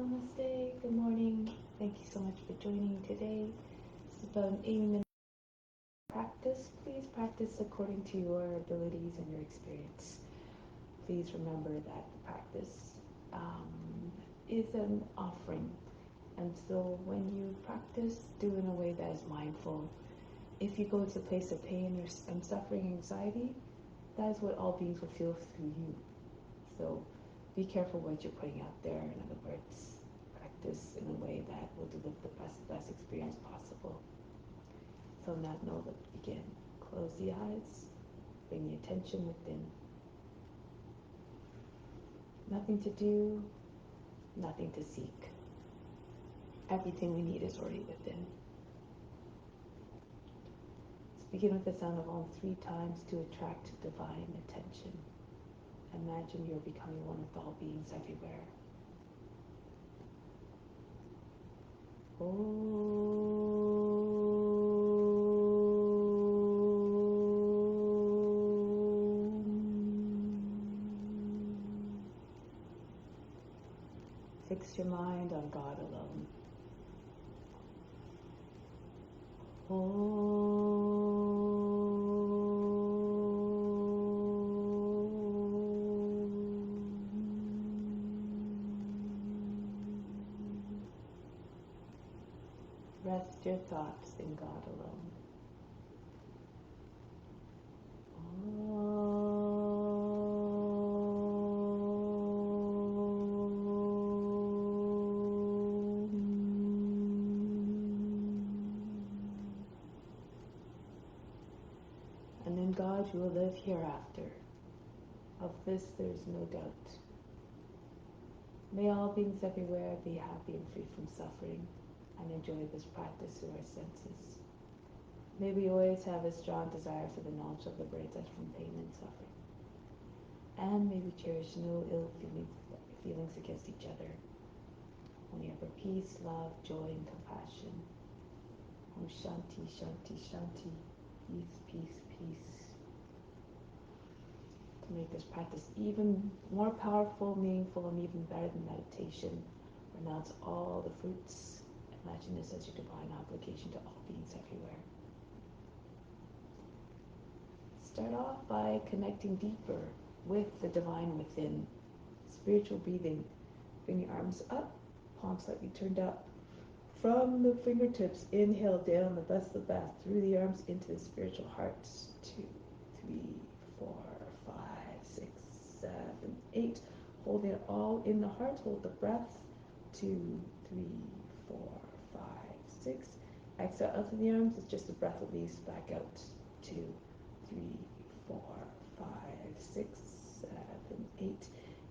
Namaste, good morning. Thank you so much for joining today. It's about an 80-minute practice. Please practice according to your abilities and your experience. Please remember that the practice is an offering. And so when you practice, do in a way that is mindful. If you go to a place of pain and suffering, anxiety, that is what all beings will feel through you. So be careful what you're putting out there. In other words, practice in a way that will deliver the best experience possible. So now know that begin. Close the eyes, bring the attention within. Nothing to do, nothing to seek. Everything we need is already within. Let's begin with the sound of Om 3 times to attract divine attention. Imagine you're becoming one with all beings everywhere. Fix your mind on God alone. Rest your thoughts in God alone. And in God you will live hereafter. Of this there is no doubt. May all beings everywhere be happy and free from suffering, and enjoy this practice through our senses. May we always have a strong desire for the knowledge that liberates us from pain and suffering. And may we cherish no ill feelings against each other. Only ever peace, love, joy, and compassion. Om Shanti, Shanti, Shanti. Peace, peace, peace. To make this practice even more powerful, meaningful, and even better than meditation, renounce all the fruits. Imagine this as your divine obligation to all beings everywhere. Start off by connecting deeper with the divine within. Spiritual breathing. Bring your arms up, palms slightly turned up. From the fingertips, inhale down the best of the bath through the arms into the spiritual heart. 2, 3, 4, 5, 6, 7, 8. Holding it all in the heart. Hold the breath. 2, 3, 4, 5, 6. Exhale out through the arms. It's just the breath release back out. 2, 3, 4, 5, 6, 7, 8.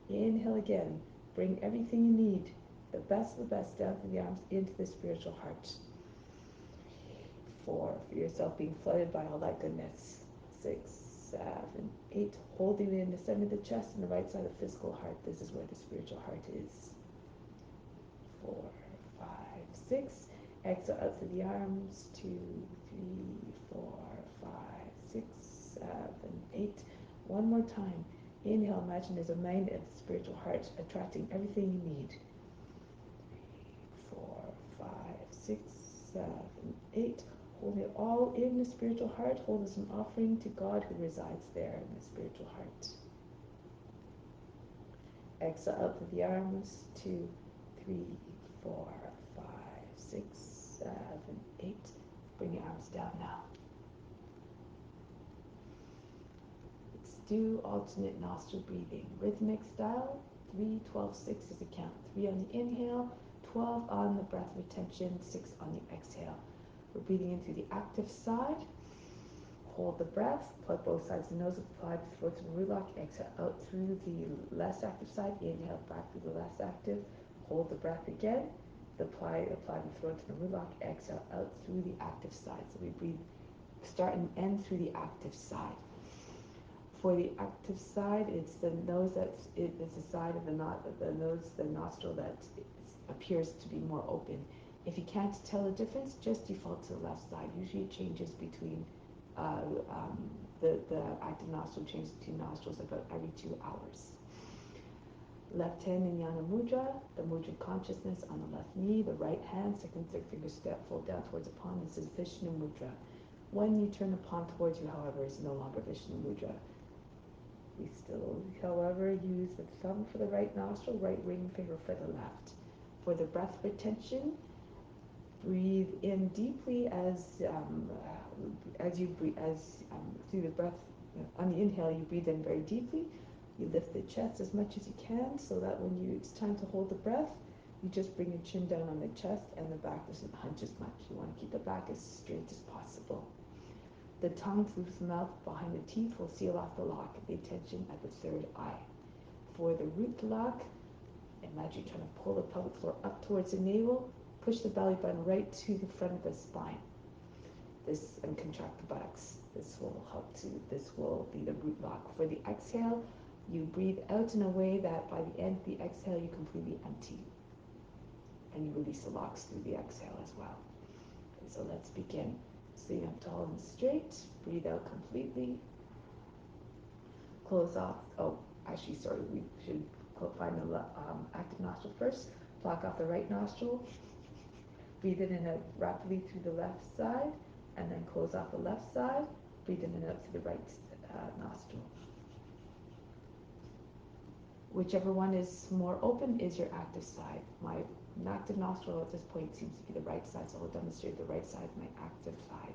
Inhale again. Bring everything you need, the best of the best, down through the arms into the spiritual heart. 4. For yourself being flooded by all that goodness. 6, 7, 8. Holding it in the center of the chest and the right side of the physical heart. This is where the spiritual heart is. 4, 5, 6. Exhale out through the arms. 2, 3, 4, 5, 6, 7, 8. One more time. Inhale, imagine there's a magnet at the spiritual heart attracting everything you need. 4, 5, 6, 7, 8. Hold it all in the spiritual heart. Hold as an offering to God who resides there in the spiritual heart. Exhale out through the arms. 2, 3, 4, 5, 6, 7, 8. Bring your arms down now. Let's do alternate nostril breathing. Rhythmic style. 3, 12, 6 is a count. 3 on the inhale, 12 on the breath retention, 6 on the exhale. We're breathing in through the active side. Hold the breath. Plug both sides of the nose, apply the throat to the root lock. Exhale out through the less active side. Inhale back through the less active. Hold the breath again. Apply the throat to the root lock. Exhale out through the active side. So we breathe, start and end through the active side. For the active side, it's the nose it's the side of the nose, the nostril that appears to be more open. If you can't tell the difference, just default to the left side. Usually it changes between the active nostril changes between nostrils about every 2 hours. Left hand in Yana Mudra, the mudra consciousness on the left knee, the right hand, second, third finger step, fold down towards the palm. This is Vishnu Mudra. When you turn the palm towards you, however, is no longer Vishnu Mudra. We still, however, use the thumb for the right nostril, right ring finger for the left. For the breath retention, breathe in deeply as you breathe, through the breath. On the inhale, you breathe in very deeply. You lift the chest as much as you can, so that when it's time to hold the breath, you just bring your chin down on the chest and the back doesn't hunch as much. You want to keep the back as straight as possible. The tongue through the mouth behind the teeth will seal off the lock, the attention at the third eye. For the root lock, imagine trying to pull the pelvic floor up towards the navel, push the belly button right to the front of the spine. And contract the buttocks. This will be the root lock. For the exhale, you breathe out in a way that by the end of the exhale, you completely empty. And you release the locks through the exhale as well. Okay, so let's begin. Sitting up tall and straight. Breathe out completely. Close off. We should find the active nostril first. Block off the right nostril. Breathe in and out rapidly through the left side, and then close off the left side. Breathe in and out through the right nostril. Whichever one is more open is your active side. My active nostril at this point seems to be the right side, so I'll demonstrate the right side, my active side.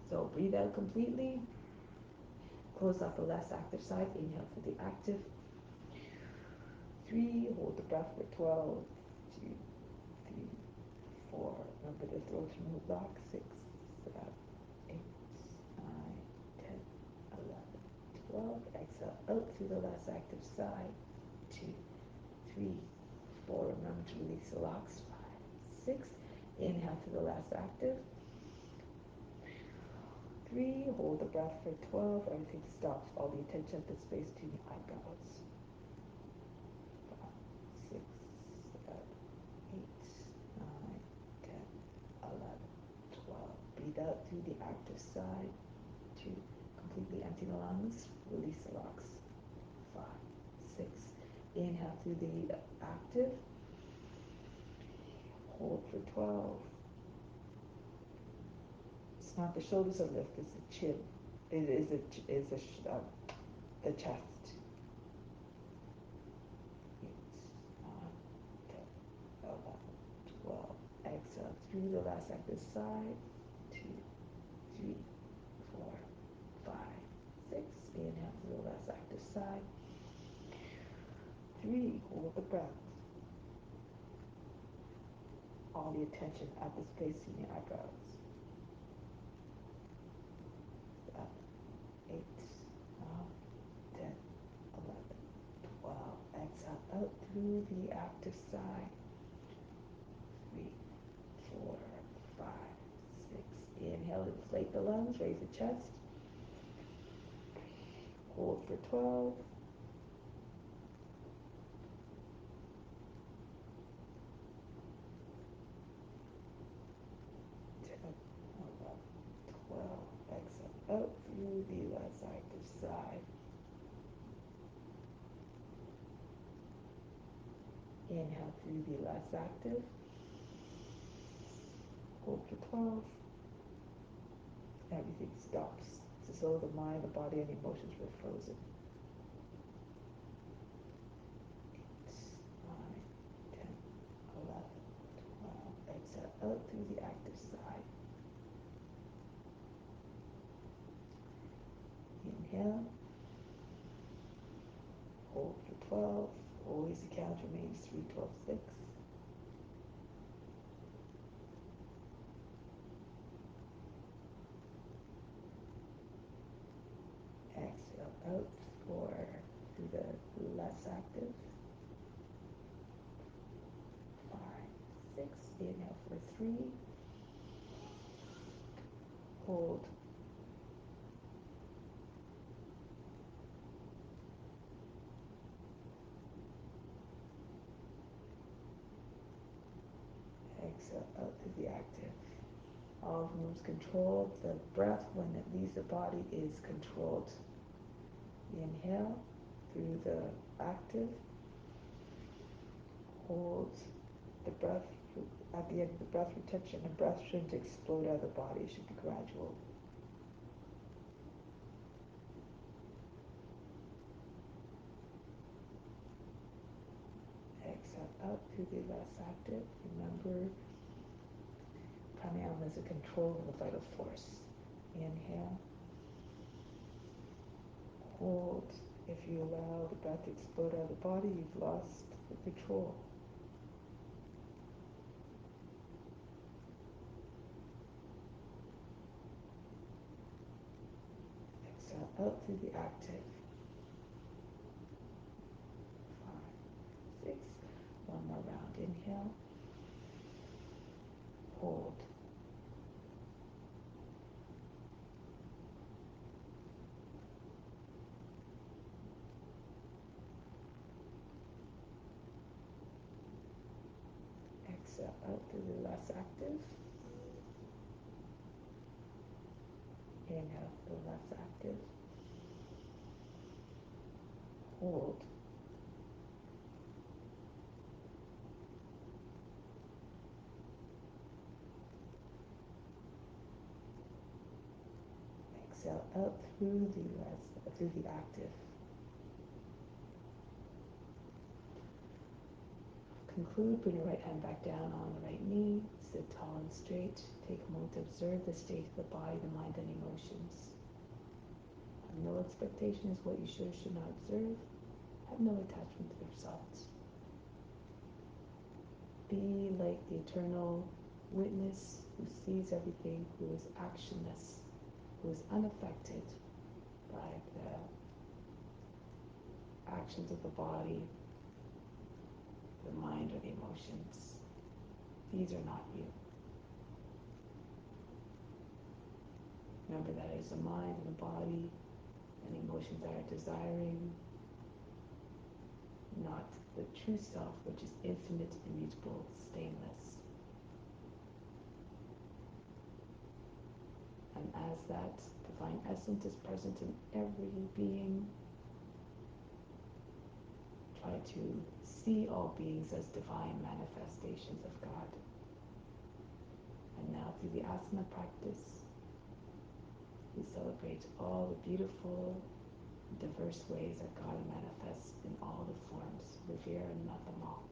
So breathe out completely. Close off the less active side. Inhale for the active. 3. Hold the breath for 12. 2, 3, 4. Remember the throat to move back. 6, 7, 8, 9, 10, 11, 12. Exhale out through the less active side. 2, 3, 4. Remember to release the locks. 5, 6. Inhale to the last active. 3. Hold the breath for 12. Everything stops. All the attention at the space between the eyebrows. 5, 6, 7, 8, 9, 10, 11, 12. Breathe out through the active side. 2. Completely empty the lungs. Release the locks. 5, 6. Inhale through the active. Hold for 12. It's not the shoulders that lift, it's the chin. It is the chest. 8, 9, 10, 11, 12. Exhale through the last active side. 2, 3, 4, 5, 6. Inhale through the last active side. 3. Hold the breath. All the attention at the space in the eyebrows. 7, 8, 9, 10, 11, 12. Exhale out through the active side. 3, 4, 5, 6. Inhale, inflate the lungs, raise the chest. Hold for 12. 10, 11, 12. Exhale out through the left active side. Inhale through the last active. Hold for 12. Everything stops. It's as though the mind, the body, and the emotions were frozen. 8, 9, 10, 11, 12. Exhale out through the active side. Inhale. Hold for 12. Always the count remains 3, 12, 6. Exhale out through the less active. 5, 6. Inhale for 3. Hold. Exhale out through the active. All moves controlled. The breath, when it leaves the body, is controlled. Inhale through the active. Hold the breath. At the end of the breath retention, the breath shouldn't explode out of the body. It should be gradual. Exhale out through the less active. Remember, pranayama is a control of the vital force. Inhale. Hold. If you allow the breath to explode out of the body, you've lost the control. Exhale out through the active. 5, 6. One more round. Inhale. Hold. Exhale out through the less active. Inhale through the less active. Hold. Exhale out through the active. Conclude, bring your right hand back down on the right knee, sit tall and straight. Take a moment to observe the state of the body, the mind, and emotions. Have no expectation as what you should or should not observe. Have no attachment to the results. Be like the eternal witness who sees everything, who is actionless, who is unaffected by the actions of the body, the mind, or the emotions. These are not you. Remember that it is the mind and the body and the emotions that are desiring, not the true self, which is infinite, immutable, stainless. And as that divine essence is present in every being, try to see all beings as divine manifestations of God. And now through the asana practice, we celebrate all the beautiful, diverse ways that God manifests in all the forms. Revere and love them all.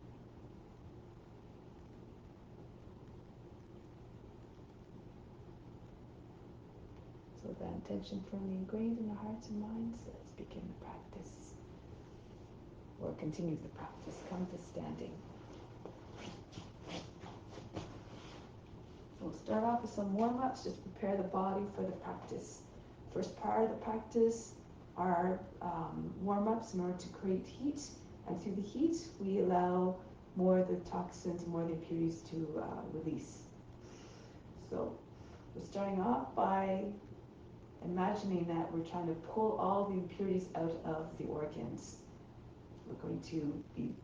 So with that intention firmly ingrained in our hearts and minds, let's begin the practice. Or continue the practice. Come to standing. So we'll start off with some warm-ups, just prepare the body for the practice. First part of the practice are warm-ups in order to create heat. And through the heat, we allow more of the toxins, more of the impurities to release. So we're starting off by imagining that we're trying to pull all the impurities out of the organs. We're going to be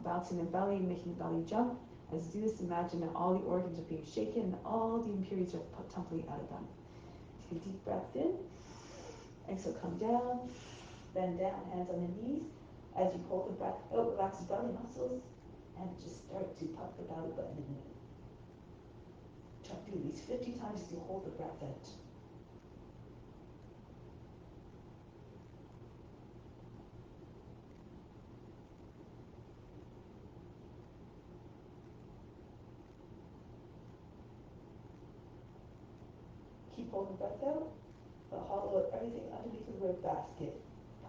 bouncing the belly, making the belly jump. As you do this, imagine that all the organs are being shaken and all the impurities are tumbling out of them. Take a deep breath in. Exhale, come down. Bend down, hands on the knees. As you hold the breath out, relax the belly muscles and just start to pump the belly button in. Try to do these 50 times as you hold the breath out. Keep holding the breath out, but hollow out everything underneath the rib basket.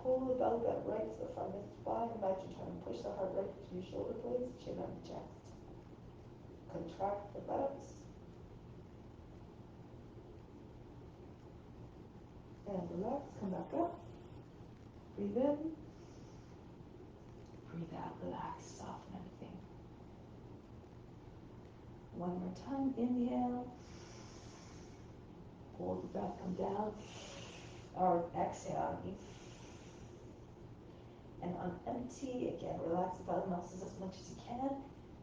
Pull the belly button right to the front of the spine. Imagine trying to push the heart right to your shoulder blades, chin on the chest. Contract the buttocks. And relax, come back up. Breathe in. Breathe out, relax, soften everything. One more time, inhale. Hold the breath, come down. Or exhale, and on empty, again, relax the belly muscles as much as you can,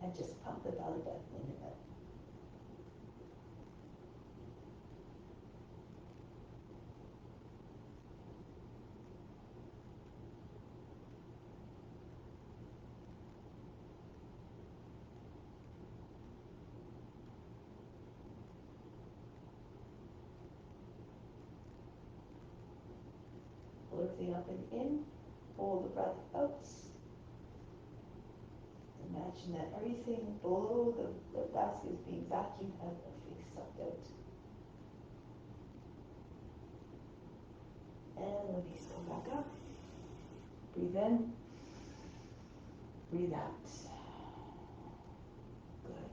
and just pump the belly button in and out. lifting up and in. Hold the breath out. Imagine that everything below the basket is being vacuumed out, everything sucked out. And release, come back up. Breathe in. Breathe out. Good.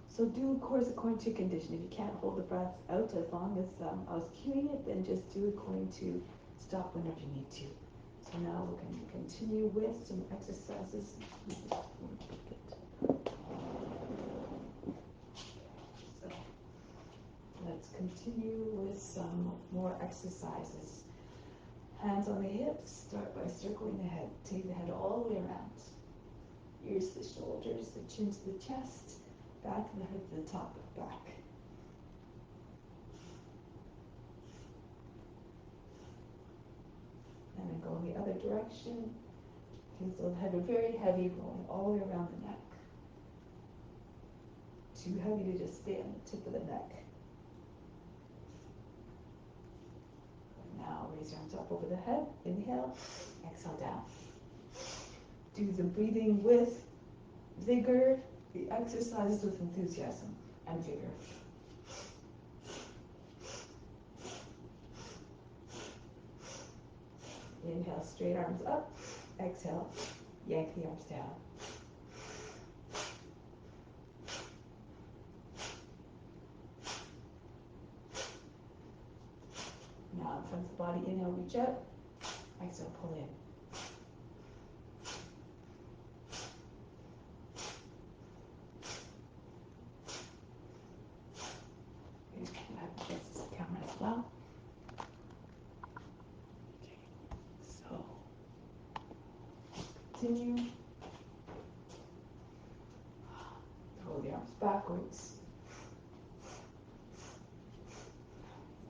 So do, of course, according to your condition. If you can't hold the breath out as long as I was cueing it, then just do according to stop whenever you need to. So now we're going to continue with some exercises. So let's continue with some more exercises. Hands on the hips, start by circling the head. Take the head all the way around. Ears to the shoulders, the chin to the chest, back of the head to the top of the back. And then go in the other direction. Feel the head very heavy, rolling all the way around the neck. Too heavy to just stay on the tip of the neck. Now raise your arms up over the head. Inhale, exhale down. Do the breathing with vigor, the exercises with enthusiasm and vigor. Inhale, straight arms up. Exhale, yank the arms down. Now in front of the body, inhale, reach out. Exhale, pull in. This camera as well. So continue. Throw the arms backwards.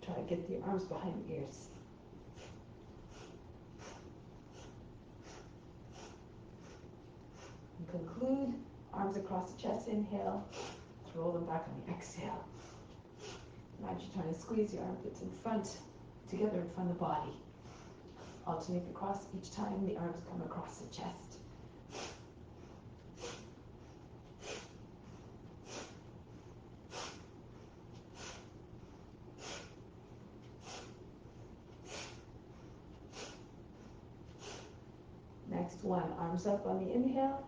Try to get the arms behind the ears. And conclude, arms across the chest, inhale, throw them back on the exhale. Imagine you're trying to squeeze your armpits in front, together in front of the body. Alternate across each time the arms come across the chest. Next one, arms up on the inhale.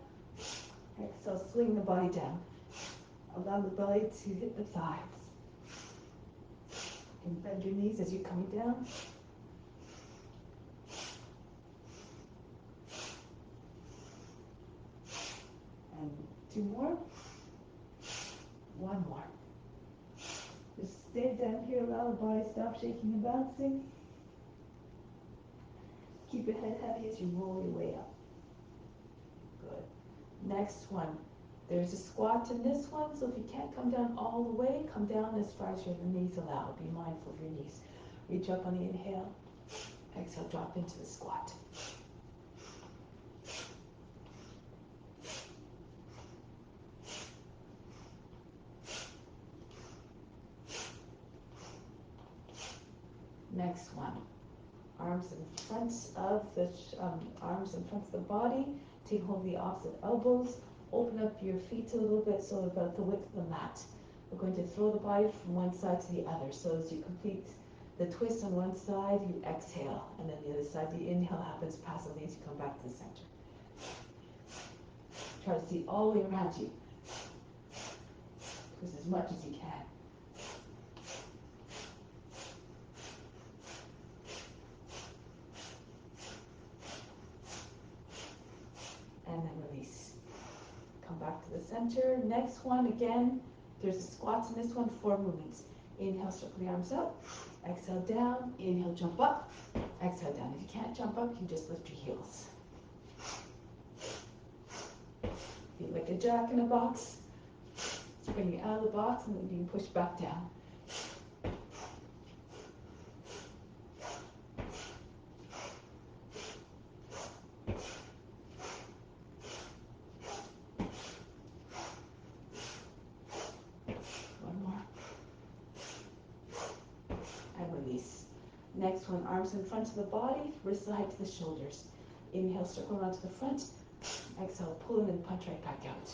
Exhale, swing the body down. Allow the belly to hit the thighs. And bend your knees as you're coming down. And two more. One more. Just stay down here, allow the body stop shaking and bouncing. Keep your head heavy as you roll your way up. Good. Next one. There's a squat in this one, so if you can't come down all the way, come down as far as your knees allow. Be mindful of your knees. Reach up on the inhale. Exhale, drop into the squat. Next one. Arms in front of the body. Take hold of the opposite elbows. Open up your feet a little bit, so about the width of the mat. We're going to throw the body from one side to the other. So as you complete the twist on one side, you exhale. And then the other side, the inhale happens passively as you come back to the center. Try to see all the way around you. Twist as much as you can. And then release. Come back to the center. Next one, again, there's a squat in this one, 4 movements. Inhale, circle the arms up. Exhale, down. Inhale, jump up. Exhale, down. If you can't jump up, you just lift your heels. Feel like a jack in a box. Bring you out of the box and then being pushed back down. Next one, arms in front of the body, wrists high to the shoulders. Inhale, circle around to the front. Exhale, pull in and punch right back out.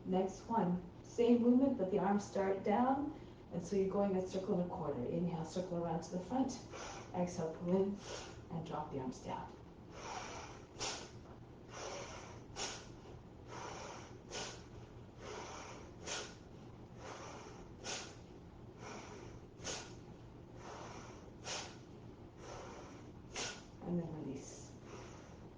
Next one, same movement, but the arms start down, and so you're going a circle and a quarter. Inhale, circle around to the front. Exhale, pull in and drop the arms down. And then release.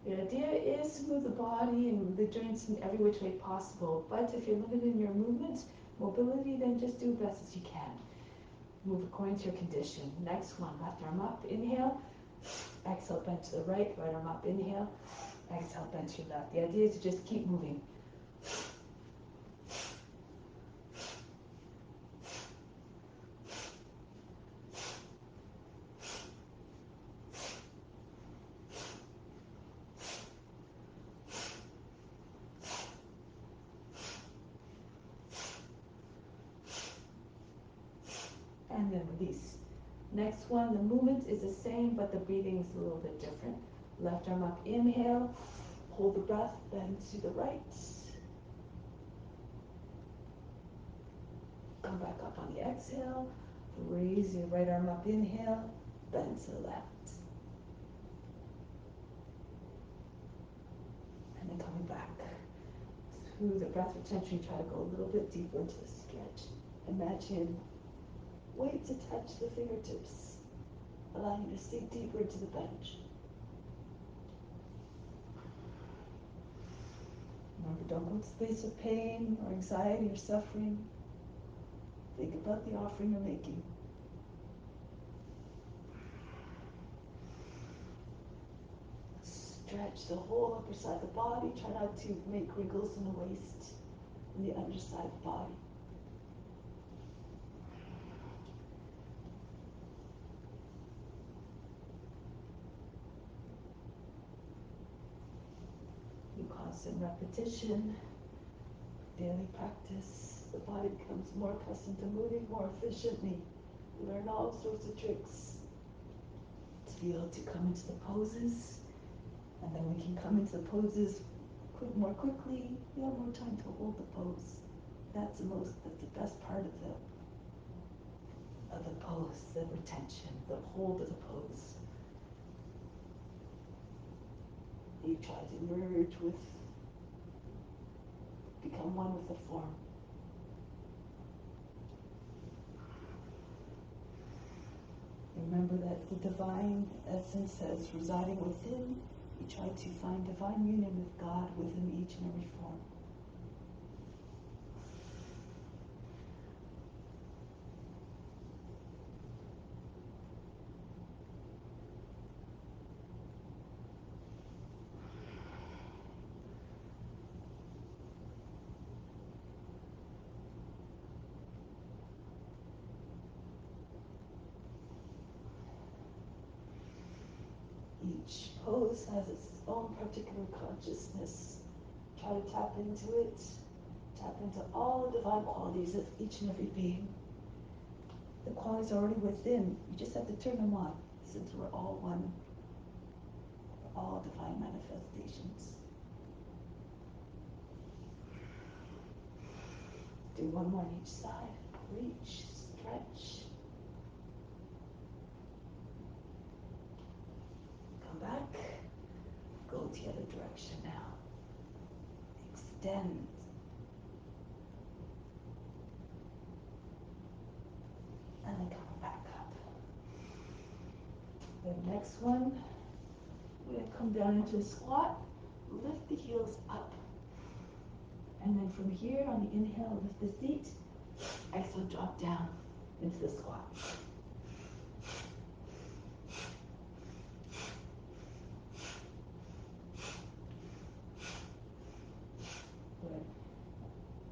The idea is to move the body and the joints in every which way possible, but if you're limited in your movement, mobility, then just do the best as you can. Move according to your condition. Next one, left arm up, inhale. Exhale, bend to the right, right arm up, inhale. Exhale, bend to your left. The idea is to just keep moving. And then release. Next one, the movement is the same, but the breathing is a little bit different. Left arm up, inhale. Hold the breath, bend to the right. Come back up on the exhale. Raise your right arm up, inhale. Bend to the left. And then coming back. Through the breath retention, try to go a little bit deeper into the stretch. Imagine weights attach the fingertips, allowing you to sink deeper into the bench. Remember, don't go to the place of pain or anxiety or suffering. Think about the offering you're making. Stretch the whole upper side of the body. Try not to make wrinkles in the waist and the underside of the body. Through constant repetition, daily practice, the body becomes more accustomed to moving more efficiently. We learn all sorts of tricks to be able to come into the poses, and then we can come into the poses more quickly. We have more time to hold the pose. That's the best part of the pose, the retention, the hold of the pose. You try to merge with, become one with the form. Remember that the divine essence is residing within. You try to find divine union with God within each and every form. Each pose has its own particular consciousness. Try to tap into it. Tap into all the divine qualities of each and every being. The qualities are already within. You just have to turn them on, since we're all one. We're all divine manifestations. Do one more on each side. Reach, stretch. Come back. Go the other direction now. Extend. And then come back up. The next one, we're going to come down into a squat. Lift the heels up. And then from here, on the inhale, lift the seat. Exhale, drop down into the squat. Good.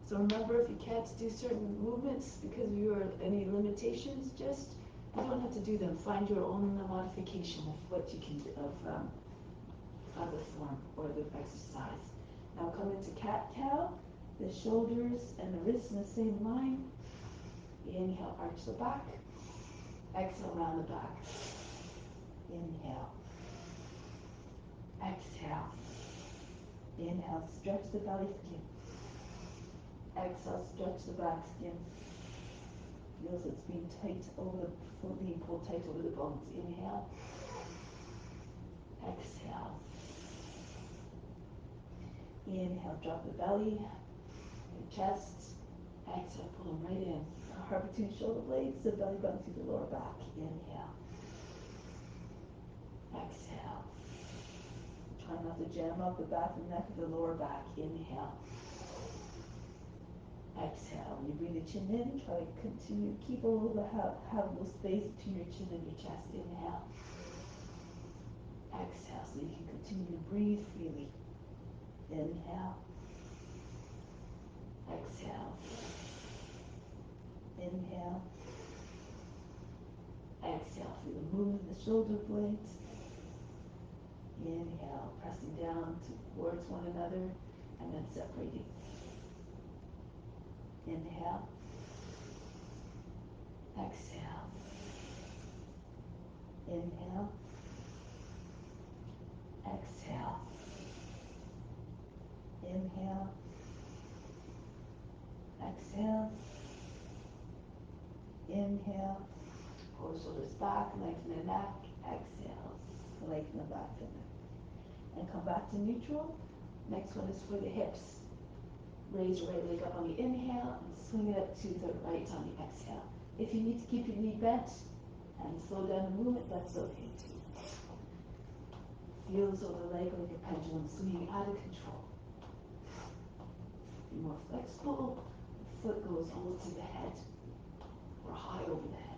So remember, if you can't do certain movements because of any limitations, you don't have to do them. Find your own modification of what you can do, of the form or the exercise. Now come into cat-cow. The shoulders and the wrists in the same line. Inhale, arch the back. Exhale, round the back. Inhale. Exhale. Inhale, stretch the belly skin. Exhale, stretch the back skin. Feels it's being tight over the foot, being pulled tight over the bones. Inhale. Exhale. Inhale, drop the belly, the chest. Exhale, pull them right in. Heart between shoulder blades, the belly button through the lower back. Inhale. Exhale. Try not to jam up the back and neck of the lower back. Inhale. Exhale. When you bring the chin in, try to continue to keep a little bit, have a little space between your chin and your chest. Inhale. Exhale, so you can continue to breathe freely. Inhale. Exhale. Inhale. Exhale. Feel the movement of the shoulder blades. Inhale, pressing down towards one another and then separating. Inhale. Exhale. Inhale. Exhale. Inhale. Exhale. Inhale. Pull the shoulders back, lengthen the neck. Exhale. Lengthen the back of the neck. And come back to neutral. Next one is for the hips. Raise your right leg up on the inhale and swing it up to the right on the exhale. If you need to keep your knee bent and slow down the movement, that's okay too. Feel as though the leg like a pendulum swinging out of control. Be more flexible. The foot goes almost to the head or high over the head.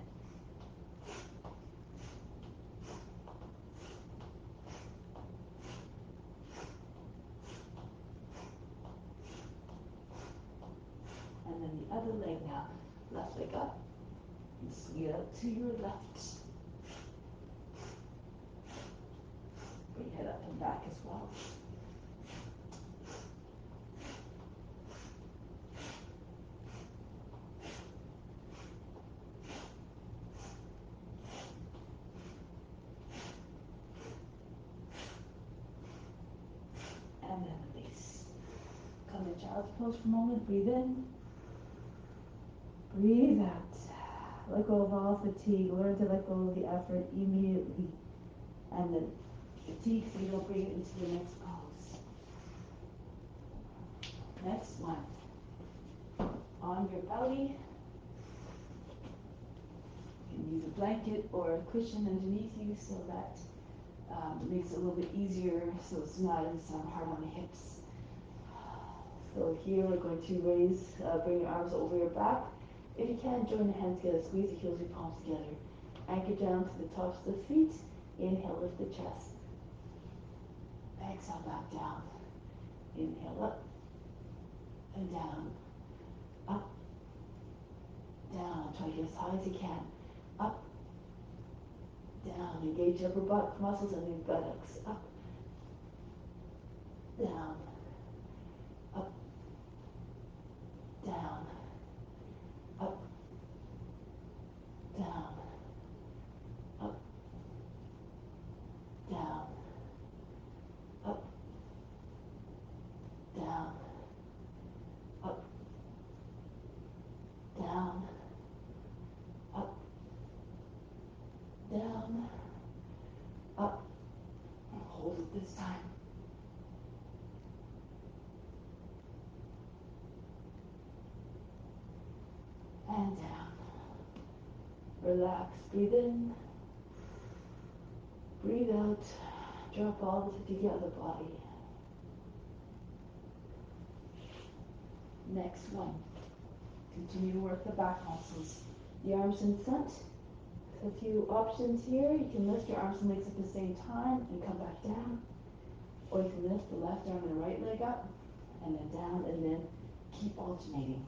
And then the other leg now. Left leg up. And swing it out to your left. Bring your head up and back as well. And then release. Come in child's pose for a moment. Breathe in. Breathe out. Let go of all fatigue. Learn to let go of the effort immediately. And then fatigue so you don't bring it into the next pose. Next one. On your belly. You can use a blanket or a cushion underneath you so that it makes it a little bit easier so it's not as hard on the hips. So here we're going to bring your arms over your back. If you can, join the hands together, squeeze the heels of your palms together. Anchor down to the tops of the feet. Inhale, lift the chest. Exhale, back down. Inhale, up and down. Up, down. Try to get as high as you can. Up, down. Engage your upper butt muscles and your buttocks. Up, down. Up, down. Up, down. Up, down. Up, down. Up, down. Up, down. Up. And hold it this time. And down. Relax. Breathe in. Breathe out. Drop all the fatigue out of the body. Next one. Continue to work the back muscles. The arms in front. A few options here. You can lift your arms and legs at the same time and come back down. Or you can lift the left arm and the right leg up and then down and then keep alternating.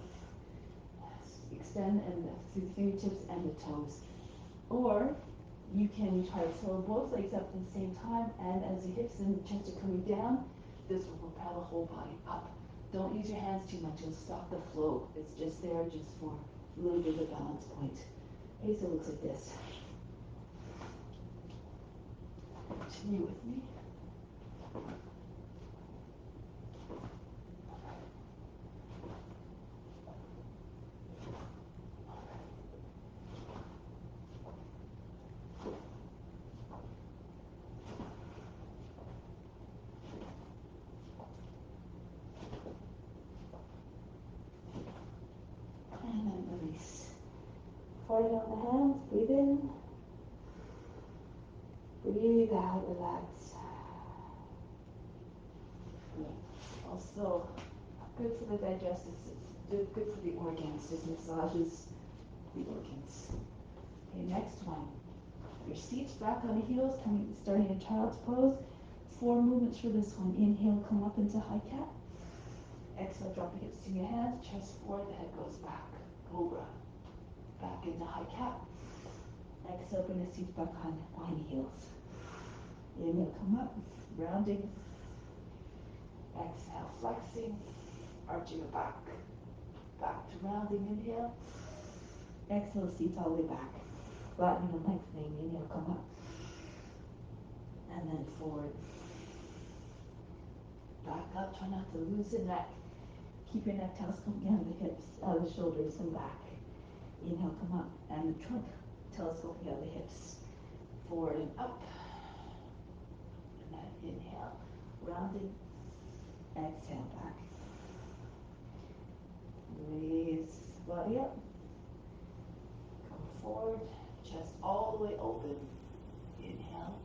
Extend and through the fingertips and the toes. Or You can try to throw both legs up at the same time, and as the hips and chest are coming down, this will propel the whole body up. Don't use your hands too much, it'll stop the flow. It's just there just for a little bit of a balance point. Okay, so it looks like this. Continue with me. And then release. Forehead on the hands, breathe in. Breathe out, relax. Good. Also, good for the digestive system, good for the organs, just massages the organs. Okay, next one. Your seats back on the heels, starting in child's pose. 4 movements for this one. Inhale, come up into high cat. Exhale, drop the hips to your hands, chest forward, the head goes back. Cobra. Back into high cat. Exhale, bring the seats back on behind the heels. Inhale, come up, rounding. Exhale, flexing, arching it back. Back to rounding, inhale. Exhale, seats all the way back. Flattening and lengthening, inhale, come up. And then forward. Back up, try not to lose the neck. Keep your neck telescoping out of the hips, out of the shoulders and back. Inhale, come up. And the trunk telescoping out of the hips. Forward and up. And then inhale, rounding. Exhale, back. Raise body up. Come forward. Chest all the way open. Inhale.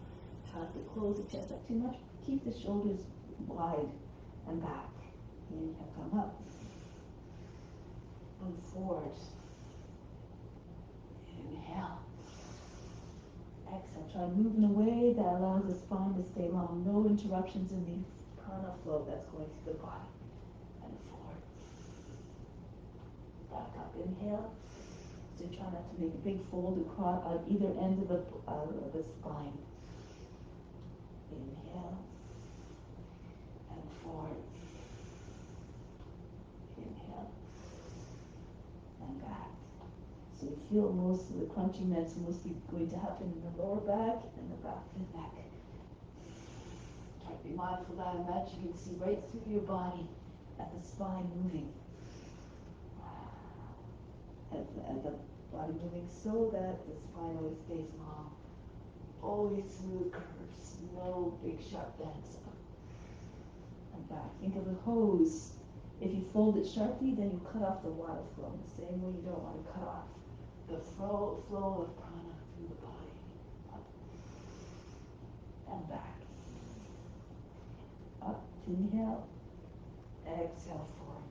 Try not to close the chest up too much. Keep the shoulders wide and back. Inhale, come up. And forward. Inhale. Exhale. Try moving away. That allows the spine to stay long. No interruptions in the prana flow that's going through the body. And forward. Back up. Inhale. So try not to make a big fold across on either end of the spine. Inhale. And forward. Inhale. And back. So you feel most of the crunchiness mostly going to happen in the lower back and the back of the neck. Try to be mindful of that. Imagine you can see right through your body at the spine moving. At the body moving so that the spine always stays long. Always smooth curves. No big sharp bends up and back. Think of a hose. If you fold it sharply, then you cut off the water flow. In the same way you don't want to cut off the flow of prana through the body. Up and back. Up, inhale. Exhale, forward.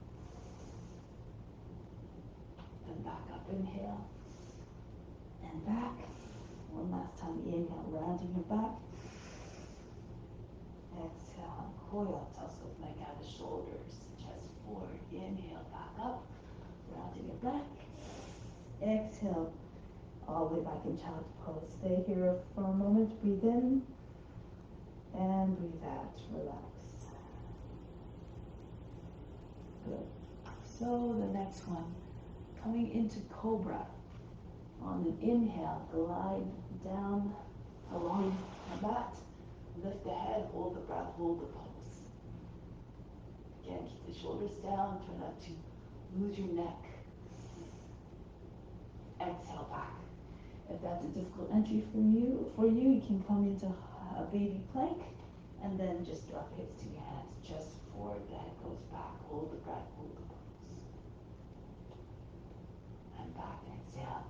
And back up, inhale. And back. One last time, inhale, rounding your back. Exhale, coil, telescope neck out of the shoulders, chest forward. Inhale, back up, rounding your back. Exhale, all the way back in child's pose. Stay here for a moment, breathe in, and breathe out, relax. Good. So the next one, coming into cobra. On an inhale, glide down along the mat. Lift the head, hold the breath, hold the pose. Again, keep the shoulders down, try not to lose your neck. Exhale, back. If that's a difficult entry for you, you can come into a baby plank and then just drop the hips to your hands. Chest forward, the head goes back, hold the breath, hold the pose. And back, exhale.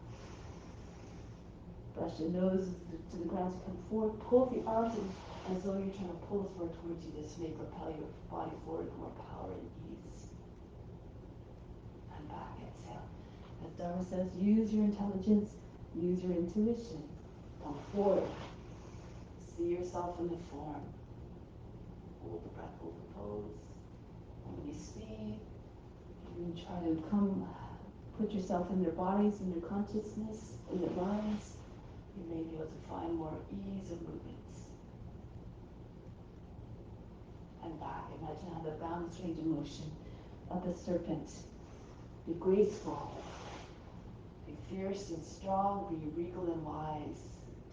Brush your nose to the ground, come forward, pull the arms in as though you're trying to pull the floor towards you. This may propel your body forward with more power and ease. And back, exhale. As Dharma says, use your intelligence, use your intuition. Come forward. See yourself in the form. Hold the breath, hold the pose. When you see, you try to put yourself in their bodies, in their consciousness, in their minds. You may be able to find more ease of movements. And back. Imagine how the balance range of motion of the serpent. Be graceful. Be fierce and strong. Be regal and wise.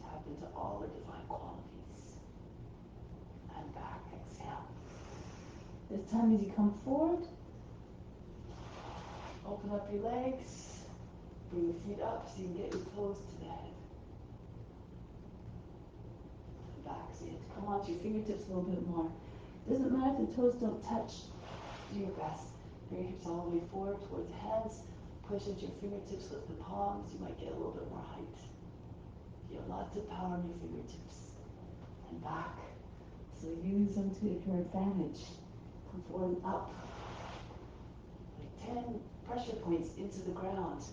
Tap into all the divine qualities. And back. Exhale. This time as you come forward, open up your legs. Bring your feet up so you can get your toes to the head. And back. So you have to come onto your fingertips a little bit more. Doesn't matter if the toes don't touch. Do your best. Bring your hips all the way forward towards the hands. Push into your fingertips, lift the palms. You might get a little bit more height. You have lots of power in your fingertips. And back. So use them to your advantage. Come forward and up. Like 10 pressure points into the ground.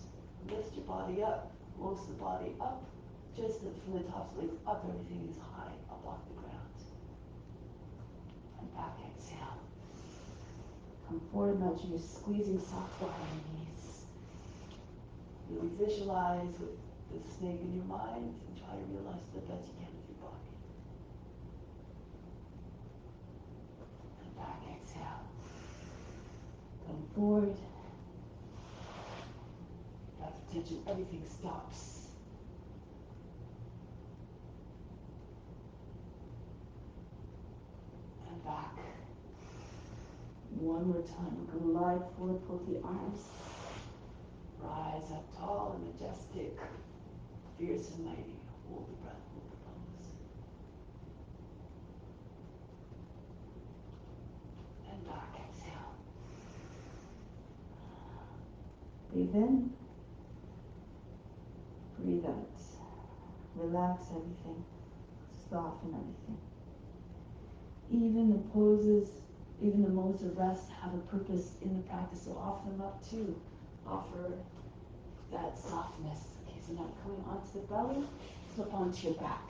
Lift your body up. Most of the body up. Just from the tops of the legs up, everything is high up off the ground. And back, exhale. Come forward, imagine you're squeezing soft behind your knees. Really visualize with the snake in your mind and try to realize the best you can with your body. And back, exhale. Come forward. Breath retention, everything stops. And back. One more time. We're going to lie forward, pull the arms. Rise up tall and majestic. Fierce and mighty. Hold the breath, hold the pose. And back, exhale. Breathe in. Breathe out. Relax everything. Soften everything. Even the poses, even the modes of rest have a purpose in the practice, so offer them up too. Offer that softness. Okay, so now coming onto the belly, flip onto your back.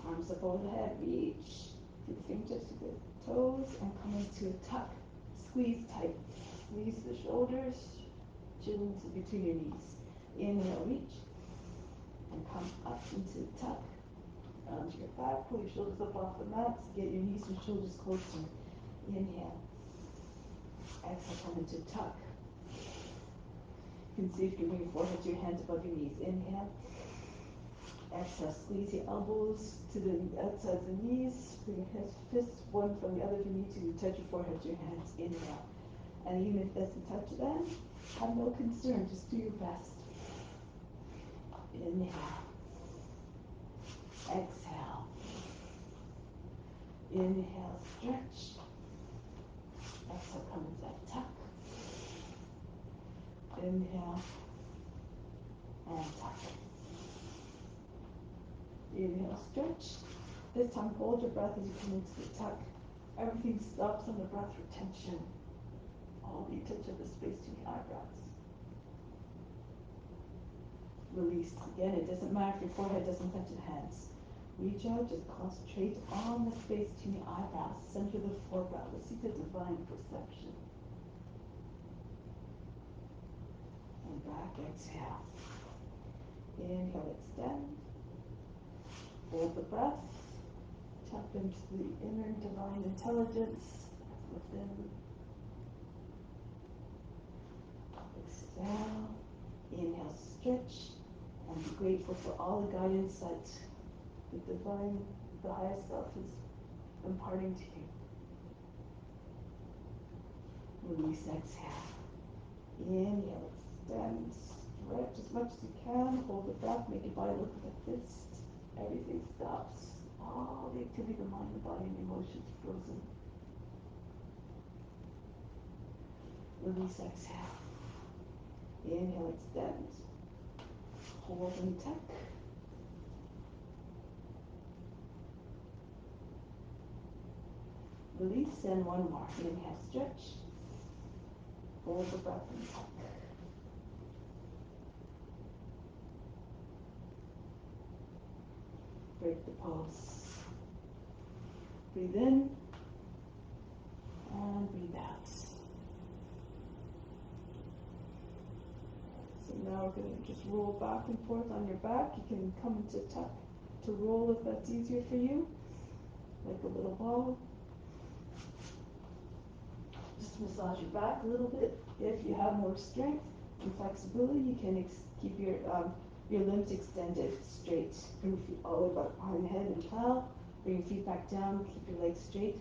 Arms up over the head, reach. Keep the fingertips to the toes and come into a tuck. Squeeze tight. Squeeze the shoulders, chin to between your knees. Inhale, reach. And come up into a tuck. Onto your back, pull your shoulders up off the mat, get your knees and shoulders closer. Inhale. Exhale, come into tuck. You can see if you can bring your forehead to your hands above your knees. Inhale. Exhale, squeeze your elbows to the outside of the knees. Bring your fists one from the other knee to touch your forehead to your hands. Inhale. And even if it doesn't touch them, have no concern. Just do your best. Inhale. Exhale. Inhale, stretch. Exhale, come into that tuck. Inhale. And tuck. Inhale, stretch. This time, hold your breath as you come into the tuck. Everything stops on the breath retention. All the attention of the space between the eyebrows. Release. Again, it doesn't matter if your forehead doesn't touch your hands. Reach out, just concentrate on the space between the eyebrows. Center the forebrow. Let's see the divine perception. And back, exhale. Inhale, extend. Hold the breath. Tap into the inner divine intelligence within. Exhale. Inhale, stretch. And be grateful for all the guidance that the divine, the higher self is imparting to you. Release, exhale. Inhale, extend, stretch as much as you can. Hold the breath, make your body look like a fist. Everything stops. All the activity of the mind, the body, and the emotions frozen. Release, exhale. Inhale, extend. Hold and tuck. Release, and one more. Inhale, stretch. Hold the breath and tuck. Break the pose. Breathe in and breathe out. now we're going to just roll back and forth on your back. You can come into tuck to roll if that's easier for you, like a little ball. Just massage your back a little bit. If you have more strength and flexibility, you can keep your limbs extended straight. Bring your feet all the way back behind the head and plow. Bring your feet back down. Keep your legs straight.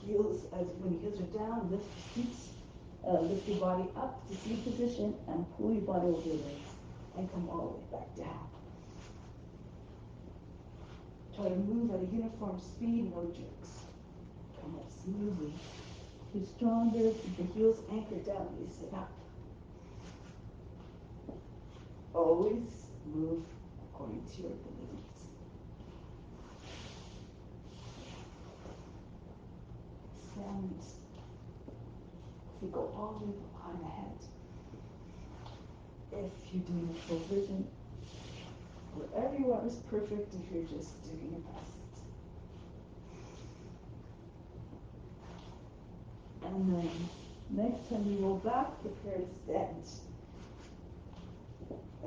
Heels, as when your heels are down, lift your feet. Lift your body up to seated position and pull your body over your legs and come all the way back down. Try to move at a uniform speed, no jerks. Come up smoothly. If you're stronger, keep your heels anchored down when you sit up. Always move according to your abilities. Extend. You go all the way behind the head. If you're doing a full vision, wherever you are is perfect if you're just doing your best. And then next time you roll back, prepare to stand.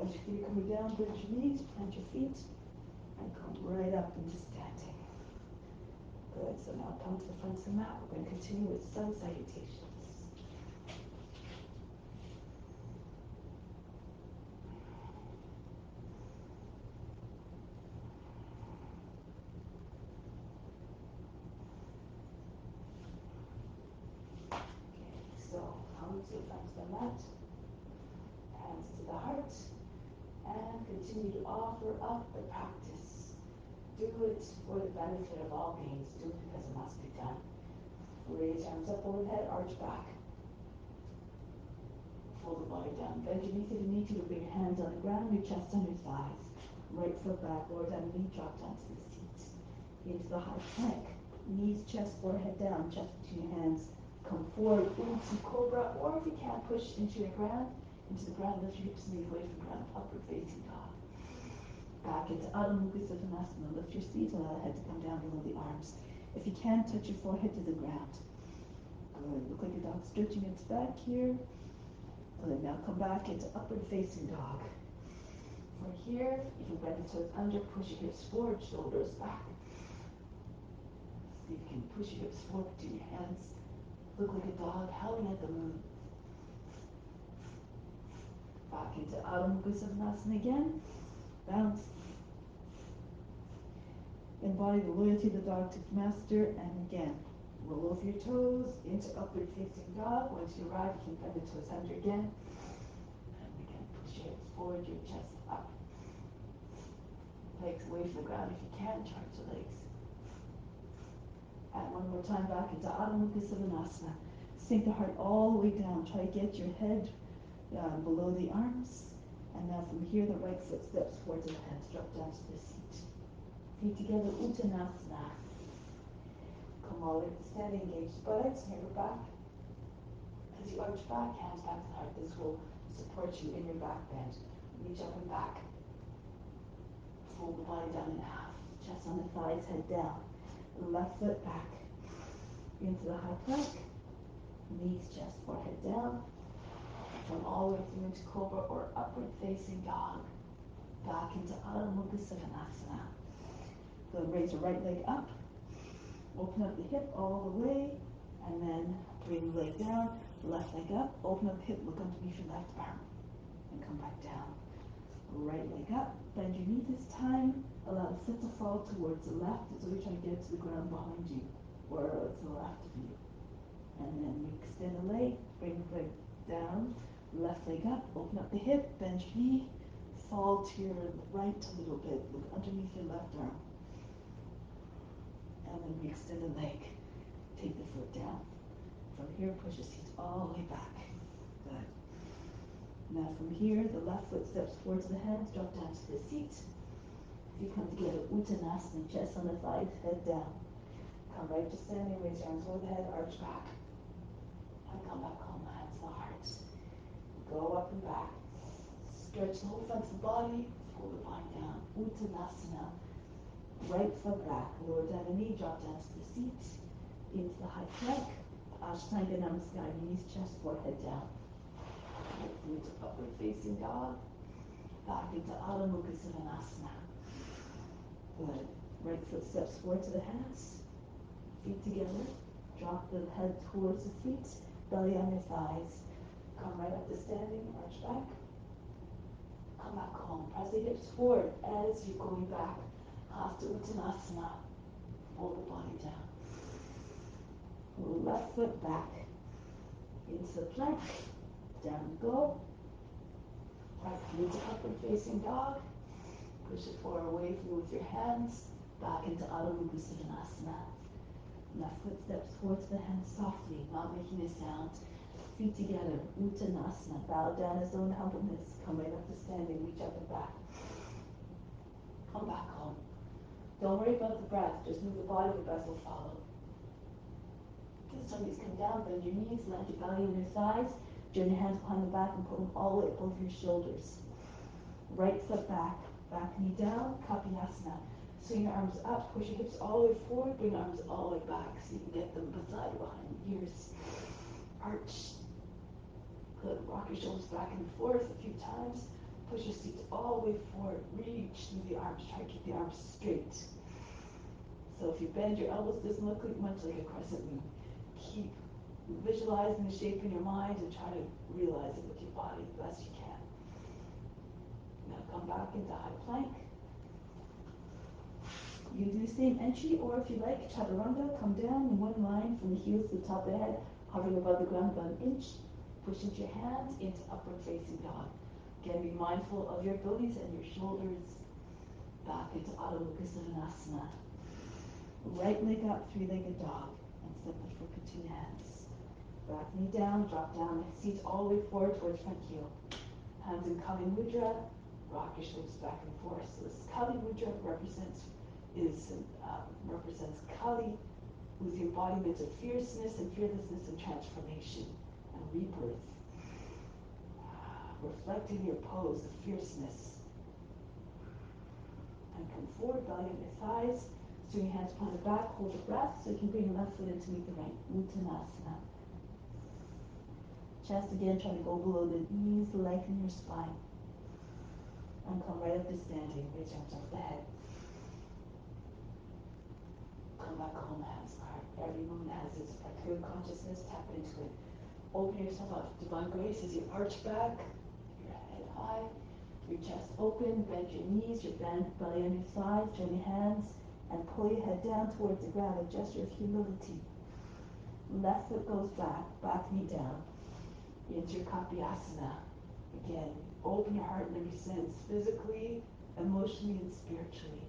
As your feet are coming down, bend your knees, plant your feet, and come right up into standing. Good, so now come to the front of the mat. We're going to continue with sun salutations. So, come to the front of the mat, hands to the heart, and continue to offer up the practice. Do it for the benefit of all beings. Do it because it must be done. Raise your arms up overhead, arch back. Fold the body down. Bend your knees if you need to. Bring your hands on the ground, your chest on your thighs. Right foot back, lower down the knee, drop down to the seat. Into the high plank. Knees, chest, forehead down, chest between your hands. Come forward into cobra, or if you can't, push into the ground, lift your hips and knees away from the ground, upward facing dog. Back into Adho Mukha Svanasana, lift your feet, allow the head to come down below the arms. If you can, touch your forehead to the ground. Good, look like your dog stretching its back here. Good, now come back into upward facing dog. From here, you can bend the toes under, push your hips forward, shoulders back. See if you can push your hips forward to your hands. Look like a dog howling at the moon. Back into Adho Mukha Svanasana again. Bounce. Embody the loyalty of the dog to its master. And again, roll over your toes into upward facing dog. Once you arrive, you can bend the toes under again. And again, push your hips forward, your chest up. Legs away from the ground if you can. Charge the legs. And one more time back into Adho Mukha Svanasana. Sink the heart all the way down. Try to get your head below the arms. And now from here, the right foot steps forward to the hands. Drop down to the seat. Feet together, Uttanasana. Come all the way to standing, engage the buttocks, mirror back. As you arch back, hands back to the heart. This will support you in your back bend. Reach up and back. Fold the body down in half. Chest on the thighs, head down. Left foot back. Into the high plank. Knees, chest, forehead down. Come all the way through into cobra or upward facing dog. Back into Adho Mukha Svanasana. Good, raise your right leg up. Open up the hip all the way. And then bring the leg down. Left leg up. Open up the hip. Look underneath your left arm. And come back down. Right leg up. Bend your knee this time. Allow the foot to fall towards the left. So you're trying to get it to the ground behind you. Or to the left of you. And then you extend the leg. Bring the leg down. Left leg up. Open up the hip. Bend your knee. Fall to your right a little bit. Look underneath your left arm. And then we extend the leg. Take the foot down. From here, push the seat all the way back. Good. Now from here, the left foot steps forward to the hands, drop down to the seat. If you come together, Uttanasana, chest on the thighs, head down. Come right to standing, raise your arms over the head, arch back. And come back home, hands to the heart. Go up and back. Stretch the whole front of the body, pull the body down. Uttanasana. Right foot back, lower down the knee, drop down to the seat. Into the high plank. Ashtanga Namaskar, knees, chest, forehead down. Into upward facing dog. Back into Adho Mukha Svanasana. Good. Right foot steps forward to the hands. Feet together. Drop the head towards the feet. Belly on your thighs. Come right up to standing. Arch back. Come back home. Press the hips forward as you're going back. Hasta Uttanasana. Pull the body down. Left foot back. Into the plank. Down you go. Right knee to upward facing dog. Push it forward away from you with your hands. Back into Adho Mukha Svanasana. Left foot steps forward to the hands softly, not making a sound. Feet together, Uttanasana. Bow down as though in humbleness. Come right up to standing, reach up and back. Come back home. Don't worry about the breath, just move the body, the breath will follow. This time, come down, bend your knees, land your belly on your thighs. Join your hands behind the back and put them all the way up over your shoulders. Right foot back, back knee down, Kapiyasana. Swing your arms up, push your hips all the way forward, bring your arms all the way back so you can get them beside or behind your ears. Arch. Good. Rock your shoulders back and forth a few times. Push your seat all the way forward. Reach through the arms. Try to keep the arms straight. So if you bend your elbows, it doesn't look much like a crescent moon. Keep visualizing the shape in your mind and try to realize it with your body the best you can. Now come back into high plank. You can do the same entry, or if you like, chaturanga, come down in one line from the heels to the top of the head, hovering above the ground about an inch. Push into your hands into upward facing dog. Again, be mindful of your bellies and your shoulders. Back into Adho Mukha Svanasana. Right leg up, three-legged dog, and step the foot between hands. Back knee down, drop down, seat all the way forward towards front heel. Hands in Kali Mudra, rock your shoulders back and forth. So this Kali Mudra represents Kali, who's the embodiment of fierceness and fearlessness and transformation and rebirth. Reflect in your pose of fierceness. And come forward, belly on your thighs. Swing your hands behind the back, hold your breath so you can bring your left foot in to meet the right. Uttanasana. Chest again, try to go below the knees, lengthen your spine. And come right up to standing. Reach arms up the head. Come back home, hands hard. Every movement has its clear consciousness. Tap into it. Open yourself up. Divine grace as you arch back. Your head high. Your chest open. Bend your knees. Your belly on your thighs. Join your hands. And pull your head down towards the ground. A gesture of humility. Left foot goes back. Back knee down. Into your Kapiyasana. Again, open your heart in every sense. Physically, emotionally, and spiritually.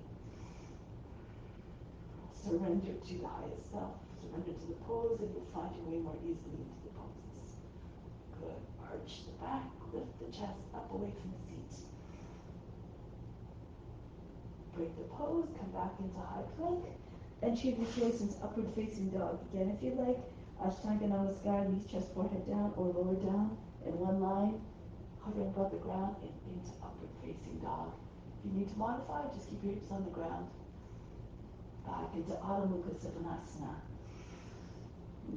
Surrender to the highest self. Surrender to the pose, and you'll find your way more easily into the poses. Good. Arch the back, lift the chest up away from the seat. Break the pose, come back into high plank. Entry of your choice into upward facing dog. Again, if you like, Ashtanga Namaskar, knees, chest, forehead down or lower down in one line, hovering above the ground and into upward facing dog. If you need to modify, just keep your hips on the ground. Back into Adho Mukha Svanasana.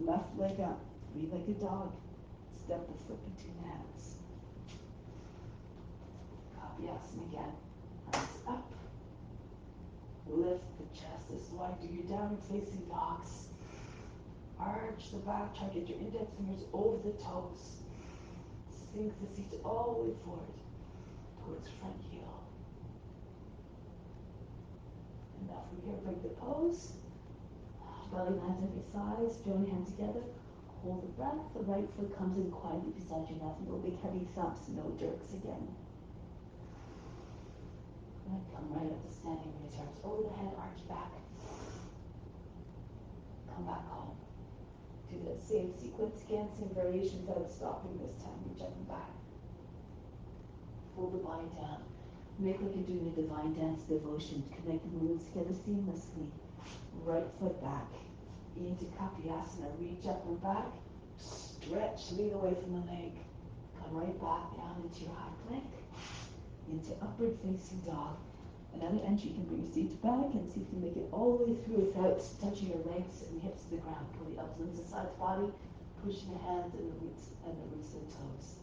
Left leg up, three-legged dog. Step the foot between the hands. Kapiyasana again. Hands up. Lift the chest. This is why I do your downward facing dogs. Arch the back. Try to get your index fingers over the toes. Sink the seat all the way forward towards front heel. And now from here, break the pose. Belly lands on your thighs. Join your hands together. Hold the breath. The right foot comes in quietly beside your left. No big heavy thumps. No jerks again. And come right up to standing. Raise your arms over the head. Arch back. Come back home. Do that same sequence again. Same variation without stopping this time. Reach up and back. Pull the body down. Make like you're doing a divine dance devotion. Connect the movements together seamlessly. Right foot back. Into Kapiyasana. Reach up and back. Stretch. Lean away from the leg. Come right back down into your high plank. Into upward facing dog. Another entry, you can bring your seat back and see if you can make it all the way through without touching your legs and hips to the ground. Pull the elbows into the side of the body. Pushing the hands and the roots of the toes.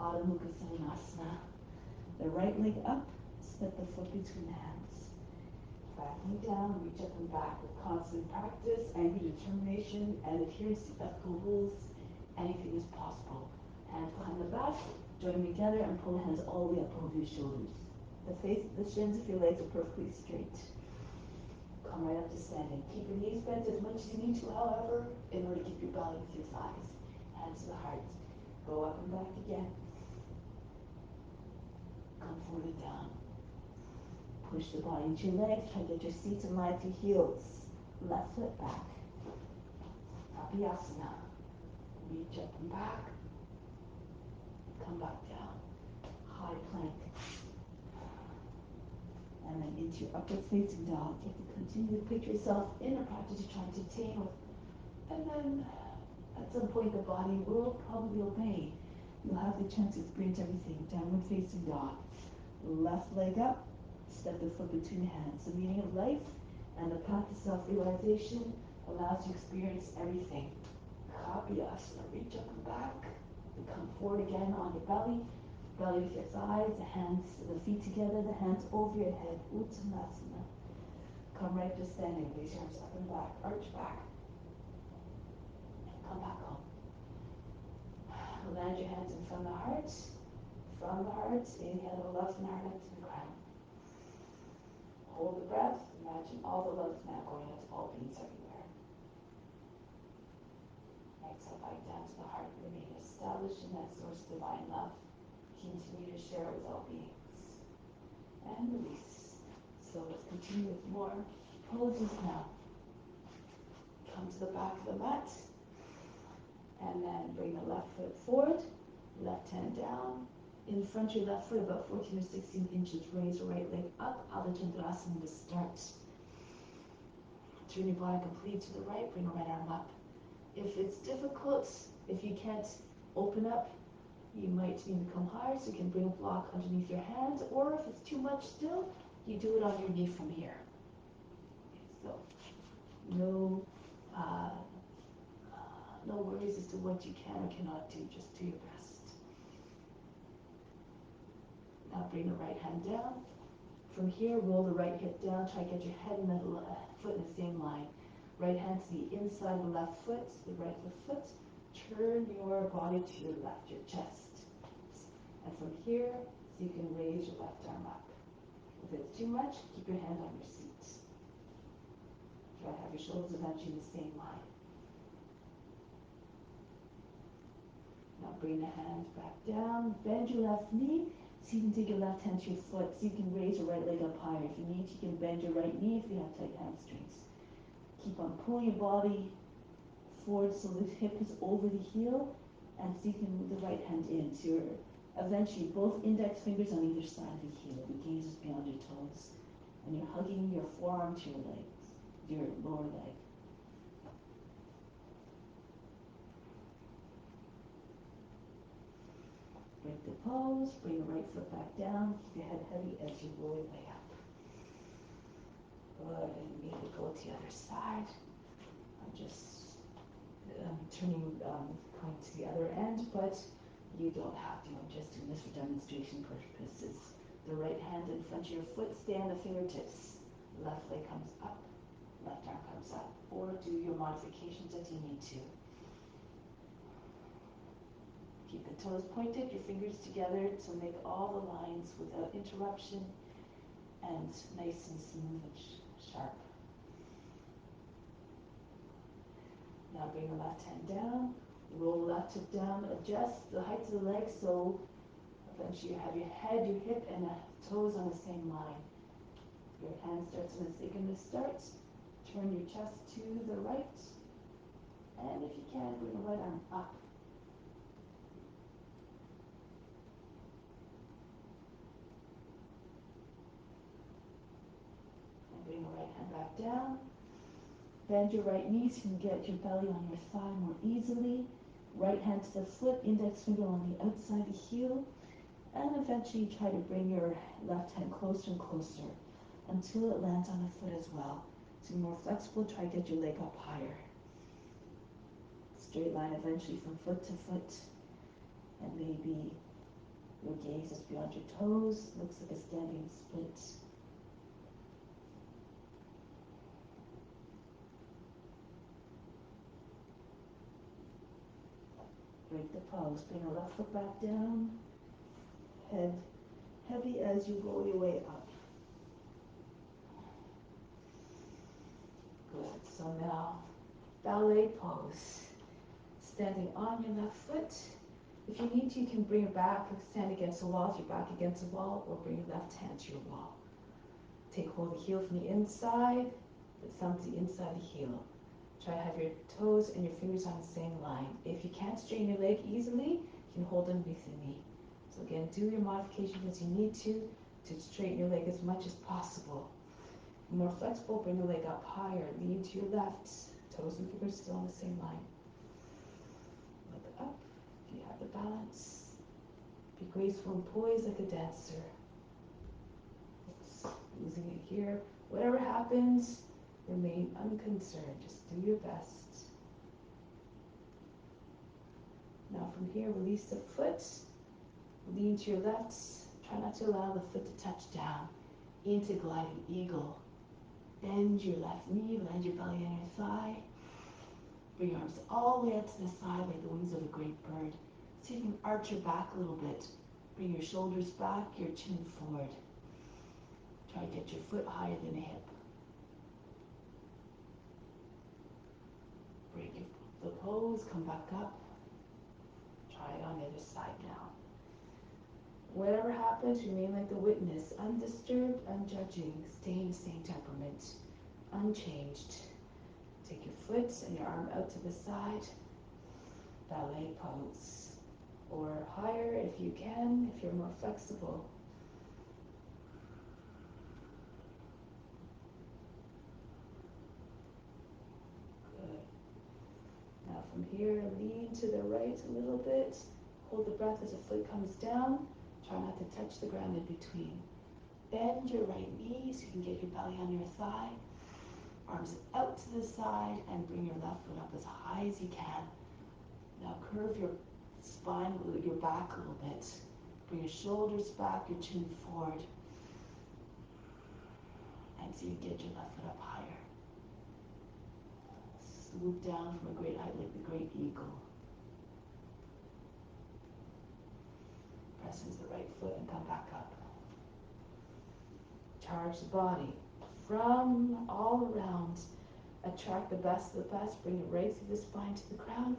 Adho Mukha Svanasana. The right leg up, step the foot between the hands. Back knee down, reach up and back with constant practice, angry determination, and adherence to ethical rules. Anything is possible. Hands behind the back, join together and pull the hands all the way up over your shoulders. The shins of your legs are perfectly straight. Come right up to standing. Keep your knees bent as much as you need to, however, in order to keep your belly with your thighs. Hands to the heart. Go up and back again. Come forward and down. Push the body into your legs. Try to get your seats in line with your heels. Left foot back. Asana. Reach up and back. Come back down. High plank. And then into your upward facing dog. You have to continue to picture yourself in a practice you're trying to attain with. And then at some point the body will probably obey. You'll have the chance to experience everything. Downward facing dog. Left leg up. Step the foot between the hands. The meaning of life and the path to self-realization allows you to experience everything. Asana. Reach up and back. Come forward again on your belly. Belly with your thighs, the hands, the feet together, the hands over your head. Uttanasana. Come right to standing. Raise your arms up and back. Arch back. And come back home. Land your hands in front of the heart. From the heart, inhale the love from the heart up to the crown. Hold the breath. Imagine all the love now going out to all beings everywhere. Exhale back down to the heart. Remain established in that source of divine love. Continue to share it with all beings. And release. So let's continue with more poses now. Come to the back of the mat. And then bring the left foot forward. Left hand down. In front of your left foot about 14 or 16 inches. Raise your right leg up. Adho Chandrasana to start. Turn your body completely to the right. Bring the right arm up. If it's difficult, if you can't open up, you might need to come higher, so you can bring a block underneath your hand, or if it's too much still, you do it on your knee from here. Okay, so no worries as to what you can or cannot do, just do your best. Now bring the right hand down. From here, roll the right hip down, try to get your head and the foot in the same line. Right hand to the inside of the left foot, the right foot. Turn your body to your left, your chest. And from here, so you can raise your left arm up. If it's too much, keep your hand on your seat. Try to have your shoulders eventually in the same line. Now bring the hand back down. Bend your left knee, so you can take your left hand to your foot, so you can raise your right leg up higher. If you need, you can bend your right knee if you have tight hamstrings. Keep on pulling your body forward so the hip is over the heel, and so you can move the right hand in. So you're eventually both index fingers on either side of the heel. The gaze is beyond your toes. And you're hugging your forearm to your legs, your lower leg. Break the pose, bring the right foot back down, keep your head heavy as you roll your way up. Good, and maybe go to the other side. I'm just going to the other end, but you don't have to. I'm just doing this for demonstration purposes. The right hand in front of your foot, stay on the fingertips. Left leg comes up, left arm comes up, or do your modifications as you need to. Keep the toes pointed, your fingers together to make all the lines without interruption and nice and smooth and sharp. Now bring the left hand down, roll the left hip down, adjust the height of the legs so eventually you have your head, your hip, and the toes on the same line. Your hand starts in a synchronous start. Turn your chest to the right, and if you can, bring the right arm up. And bring the right hand back down. Bend your right knee so you can get your belly on your thigh more easily. Right hand to the foot, index finger on the outside of the heel. And eventually try to bring your left hand closer and closer until it lands on the foot as well. So you're more flexible, try to get your leg up higher. Straight line eventually from foot to foot. And maybe Your gaze is beyond your toes, looks like a standing split. Break the pose, bring your left foot back down, head heavy as you roll your way up. Good, so now, ballet pose. Standing on your left foot. If you need to, you can bring it back, stand against the wall, if you're back against the wall, or bring your left hand to your wall. Take hold of the heel from the inside, the thumb to the inside of the heel. Try to have your toes and your fingers on the same line. If you can't straighten your leg easily, you can hold underneath the knee. So again, do your modifications as you need to straighten your leg as much as possible. More flexible, bring the leg up higher, lean to your left, toes and fingers still on the same line. Look up, if you have the balance. Be graceful and poised like a dancer. Oops, losing it here. Whatever happens, remain unconcerned. Just do your best. Now from here, release the foot. Lean to your left. Try not to allow the foot to touch down. Into gliding eagle. Bend your left knee, land your belly on your thigh. Bring your arms all the way up to the side like the wings of a great bird. See if you can arch your back a little bit. Bring your shoulders back, your chin forward. Try to get your foot higher than the hip. Break the pose, come back up. Try it on the other side now. Whatever happens, remain like the witness, undisturbed, unjudging, stay in the same temperament, unchanged. Take your foot and your arm out to the side, ballet pose, or higher if you can, if you're more flexible. Good. Now from here, lean to the right a little bit, hold the breath as the foot comes down, try not to touch the ground in between. Bend your right knee so you can get your belly on your thigh. Arms out to the side and bring your left foot up as high as you can. Now curve your spine, your back a little bit. Bring your shoulders back, your chin forward. And so you get your left foot up higher. Swoop down from a great height like the great eagle. Press into the right foot and come back up. Charge the body from all around. Attract the best of the best. Bring it right through the spine to the crown.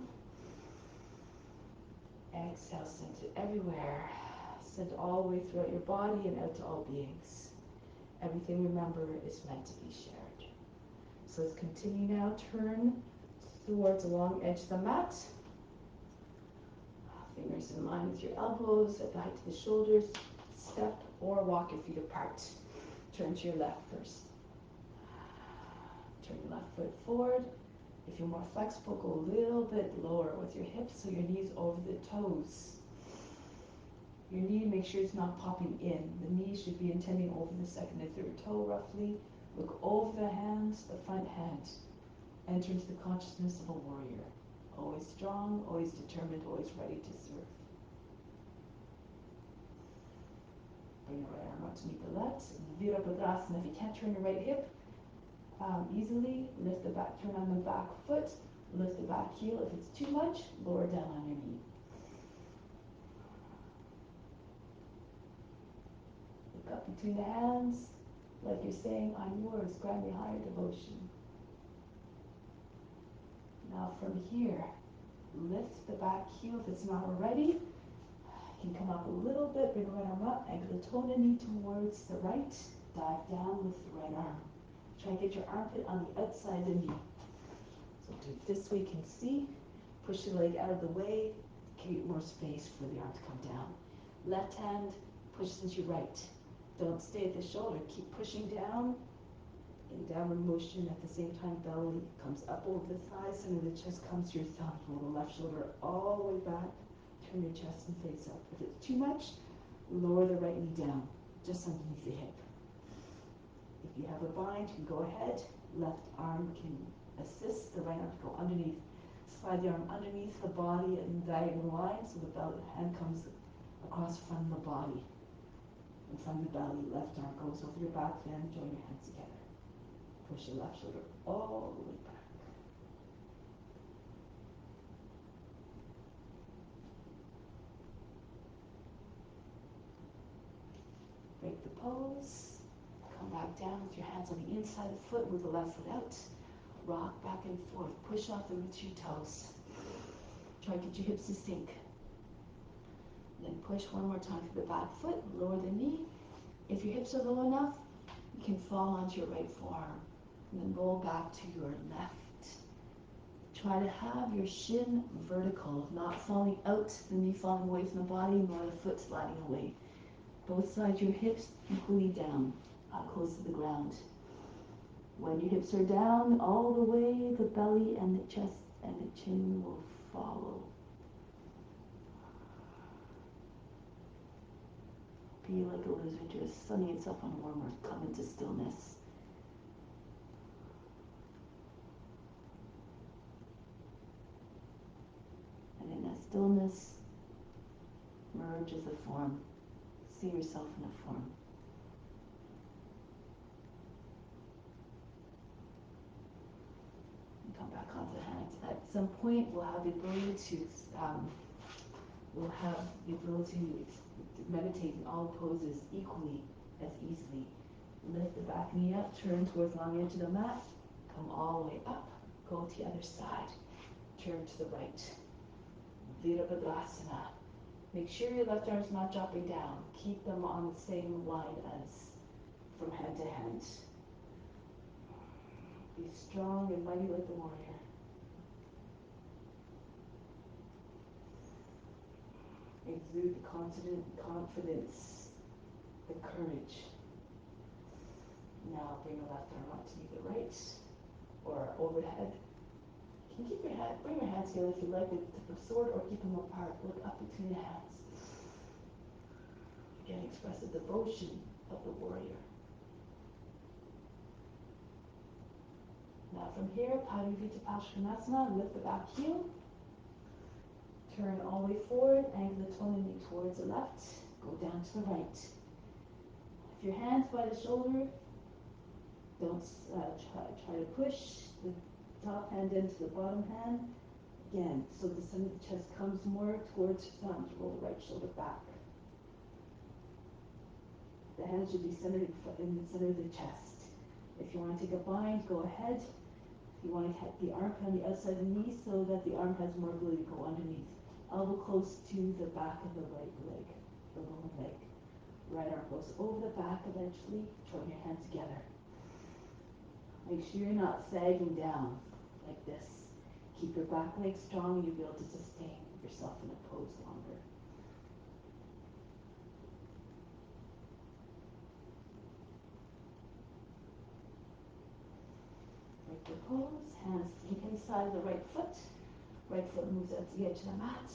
Exhale, send it everywhere. Send all the way throughout your body and out to all beings. Everything, remember, is meant to be shared. So let's continue now. Turn towards the long edge of the mat. Fingers in line with your elbows, at the height of the shoulders. Step or walk your feet apart. Turn to your left first. Turn your left foot forward. If you're more flexible, go a little bit lower with your hips so your knees over the toes. Your knee, make sure it's not popping in. The knee should be intending over the second and third toe roughly. Look over the hands, the front hand. Enter into the consciousness of a warrior. Always strong, always determined, always ready to serve. Bring your right arm out to meet the left. Virabhadrasana. If you can't turn your right hip easily, lift the back, turn on the back foot, lift the back heel. If it's too much, lower down on your knee. Look up between the hands, like you're saying, I'm yours, grant me higher devotion. Now from here, lift the back heel if it's not already. You can come up a little bit, bring the right arm up, angle the toe and the knee towards the right, dive down with the right arm. Try to get your armpit on the outside of the knee. So do it this way you can see. Push the leg out of the way, create more space for the arm to come down. Left hand pushes into your right. Don't stay at the shoulder, keep pushing down. In downward motion, at the same time, belly comes up over the thighs, center of the chest comes to your thumb. Roll the left shoulder all the way back. Turn your chest and face up. If it's too much, lower the right knee down, just underneath the hip. If you have a bind, you can go ahead. Left arm can assist the right arm to go underneath. Slide the arm underneath the body in diagonal line so the belly hand comes across the front of the body, in front of the belly. Left arm goes over your back, then join your hands together. Push your left shoulder all the way back. Break the pose. Come back down with your hands on the inside of the foot with the left foot out. Rock back and forth. Push off the roots of your toes. Try to get your hips to sink. Then push one more time through the back foot. Lower the knee. If your hips are low enough, you can fall onto your right forearm. And then roll back to your left. Try to have your shin vertical, not falling out, the knee falling away from the body, nor the foot sliding away. Both sides of your hips equally down, close to the ground. When your hips are down, all the way, the belly and the chest and the chin will follow. Be like a lizard, just sunning itself on warmer. Come into stillness. And in that stillness, merge as a form. See yourself in a form. And come back onto the hands. At some point, we'll have the ability to meditate in all poses equally as easily. Lift the back knee up, turn towards long edge of the mat, come all the way up, go to the other side, turn to the right. Virabhadrasana. Make sure your left arm's not dropping down. Keep them on the same line as from hand to hand. Be strong and mighty like the warrior. Exude the confidence, the courage. Now bring the left arm up to meet the right, or overhead. You can bring your hands together if you like, with the tip of sword, or keep them apart. Look up between the hands. Again, express the devotion of the warrior. Now from here, Parivrita Paschimottanasana, lift the back heel. Turn all the way forward, angle the toe and knee towards the left, go down to the right. If your hands by the shoulder, don't try to push the top hand into the bottom hand. Again, so the center of the chest comes more towards the front, roll the right shoulder back. The hands should be centered in the center of the chest. If you want to take a bind, go ahead. If you want to have the arm on the outside of the knee so that the arm has more ability to go underneath. Elbow close to the back of the right leg, the lower leg. Right arm goes over the back eventually. Join your hands together. Make sure you're not sagging down like this. Keep your back leg strong and you'll be able to sustain yourself in a pose longer. Break your pose. Hands to the inside of the right foot. Right foot moves out to the edge of the mat.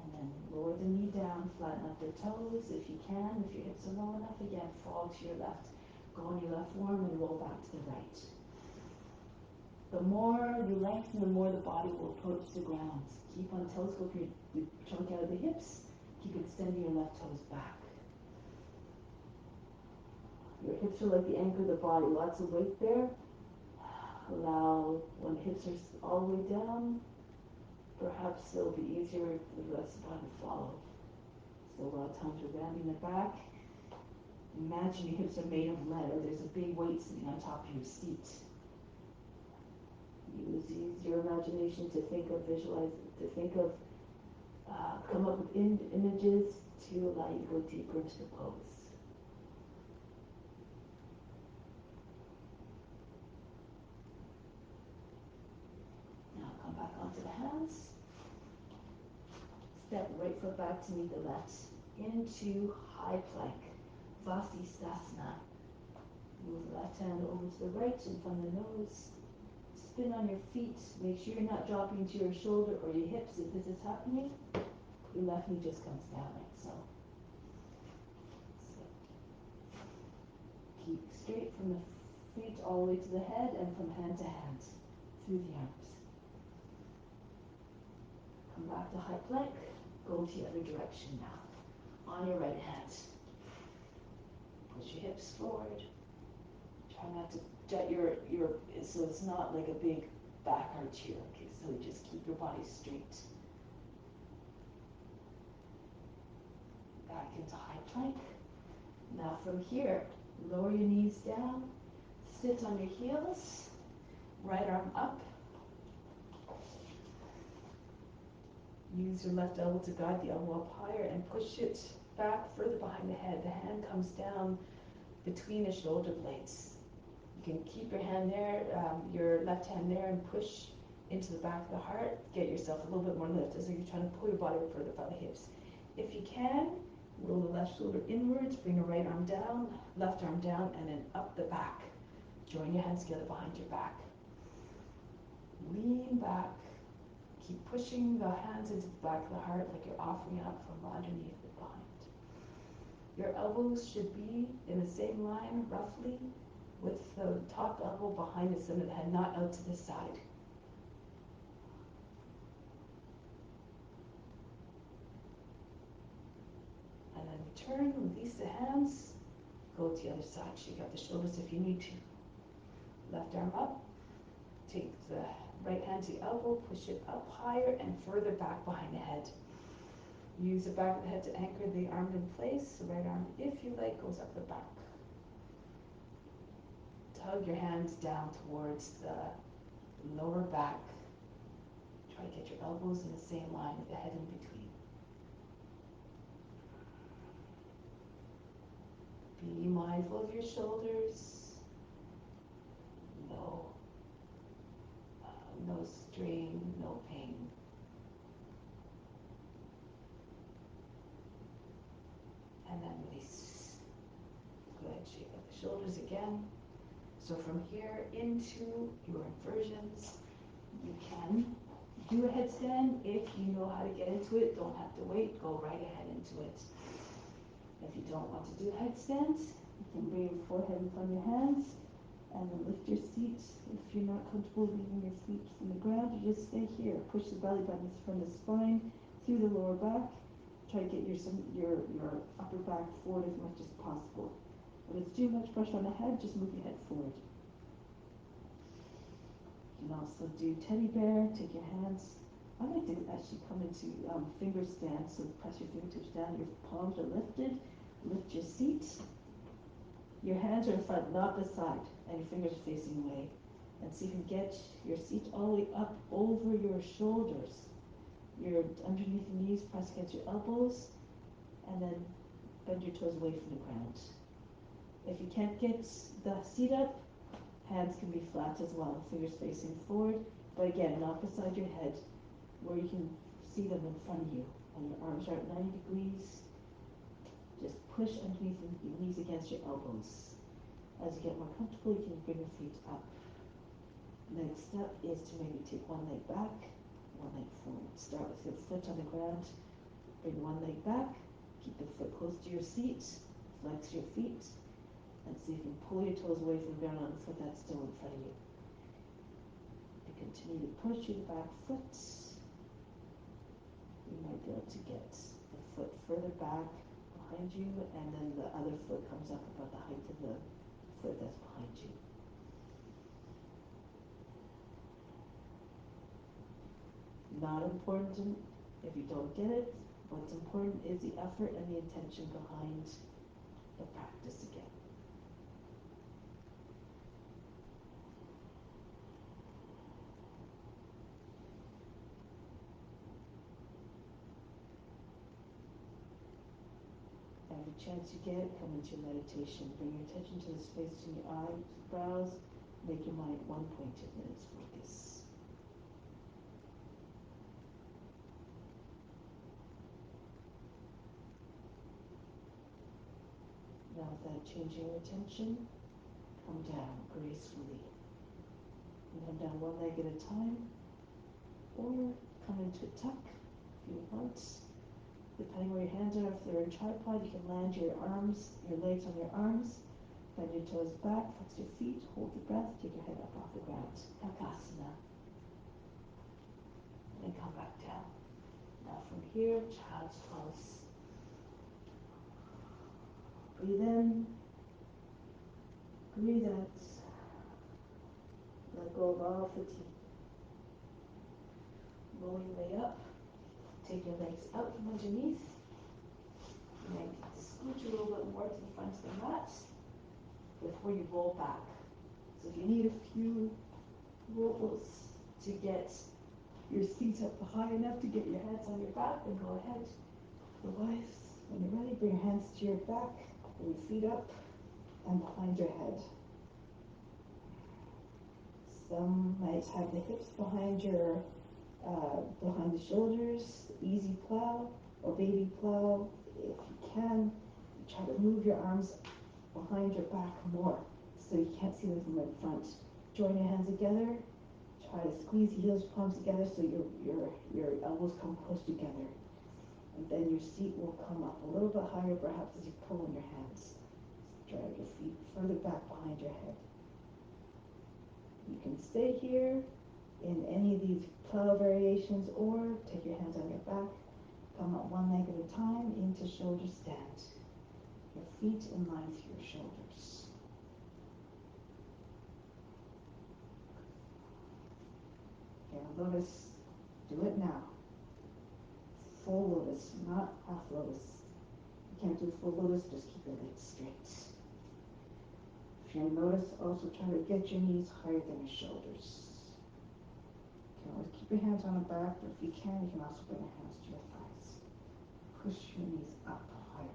And then lower the knee down, flatten up the toes if you can. If your hips are low enough, again, fall to your left. Go on your left forearm and roll back to the right. The more you lengthen, the more the body will approach the ground. Keep on telescope your trunk out of the hips. Keep extending your left toes back. Your hips are like the anchor of the body. Lots of weight there. Allow, when the hips are all the way down, perhaps it'll be easier for the rest of the body to follow. So a lot of times we're bending the back. Imagine your hips are made of lead, or there's a big weight sitting on top of your seat. Use your imagination to think of, visualize, to think of, come up with images to allow you to go deeper into the pose. Now come back onto the hands. Step right foot back to meet the left. Into high plank, Vasisthasana. Move the left hand over to the right in front of the nose. Spin on your feet. Make sure you're not dropping to your shoulder or your hips. If this is happening, your left knee just comes down like so. Keep straight from the feet all the way to the head and from hand to hand through the arms. Come back to high plank. Go to the other direction now. On your right hand. Push your hips forward. Try not to jut your so it's not like a big back arch here. Okay, so just keep your body straight. Back into high plank. Now from here, lower your knees down, sit on your heels, right arm up. Use your left elbow to guide the elbow up higher and push it back further behind the head. The hand comes down between the shoulder blades. You can keep your hand there, your left hand there, and push into the back of the heart. Get yourself a little bit more lift as if you're trying to pull your body up further by the hips. If you can, roll the left shoulder inwards, bring your right arm down, left arm down, and then up the back. Join your hands together behind your back. Lean back. Keep pushing the hands into the back of the heart like you're offering it up from underneath and behind. Your elbows should be in the same line, roughly, with the top elbow behind the center of the head, not out to the side. And then return, release the hands, go to the other side. Shake out the shoulders if you need to. Left arm up, take the right hand to the elbow, push it up higher and further back behind the head. Use the back of the head to anchor the arm in place. The right arm, if you like, goes up the back. Tug your hands down towards the lower back. Try to get your elbows in the same line with the head in between. Be mindful of your shoulders. No strain, no pain. And then release. Go ahead, shake out the shoulders again. So from here into your inversions, you can do a headstand if you know how to get into it. Don't have to wait, go right ahead into it. If you don't want to do headstands, you can bring your forehead in front of your hands and then lift your seat. If you're not comfortable leaving your feet from the ground, you just stay here. Push the belly button from the spine through the lower back. Try to get your upper back forward as much as possible. If it's too much pressure on the head, just move your head forward. You can also do teddy bear. Take your hands. I like to actually come into finger stand, so press your fingertips down. Your palms are lifted. Lift your seat. Your hands are in front, not the side, and your fingers are facing away. And see if you can get your seat all the way up over your shoulders. You're underneath your knees, press against your elbows, and then bend your toes away from the ground. If you can't get the seat up, hands can be flat as well, fingers facing forward, but again, not beside your head, where you can see them in front of you. And your arms are at 90 degrees. Just push underneath your knees against your elbows. As you get more comfortable, you can bring your feet up. Next step is to maybe take one leg back, one leg forward. Start with your foot on the ground. Bring one leg back. Keep the foot close to your seat. Flex your feet. And see if you can pull your toes away from the ground on the foot that's still in front of you. And continue to push your back foot. You might be able to get the foot further back behind you, and then the other foot comes up about the height of the foot that's behind you. Not important if you don't get it. What's important is the effort and the intention behind the practice again. Every chance you get, come into your meditation. Bring your attention to the space between your eyebrows. Make your mind one pointed in its focus. Now, without changing your attention, come down gracefully. You come down one leg at a time, or come into a tuck if you want. Depending where your hands are, if they're in tripod, you can land your legs on your arms, bend your toes back, flex your feet, hold the breath, take your head up off the ground. Kakasana. And come back down. from here, child's pose. Breathe in, breathe out. Let go of all fatigue. Roll your way up. Take your legs out from underneath. You might need to scooch a little bit more to the front of the mat before you roll back. So if you need a few rolls to get your feet up high enough to get your hands on your back, then go ahead. Otherwise, when you're ready, bring your hands to your back, bring your feet up and behind your head. Some might have the hips behind behind the shoulders, easy plow or baby plow. If you can, try to move your arms behind your back more so you can't see them from in front. Join your hands together. Try to squeeze the heels, palms together so your elbows come close together. And then your seat will come up a little bit higher, perhaps as you pull in your hands. Drag your feet further back behind your head. You can stay here in any of these plow variations, or take your hands on your back, come up one leg at a time into shoulder stand. Your feet in line with your shoulders. Okay, lotus, do it now. Full lotus, not half lotus. You can't do full lotus, just keep your legs straight. If you're in lotus, also try to get your knees higher than your shoulders. You can always keep your hands on the back, but if you can also bring your hands to your thighs. Push your knees up higher.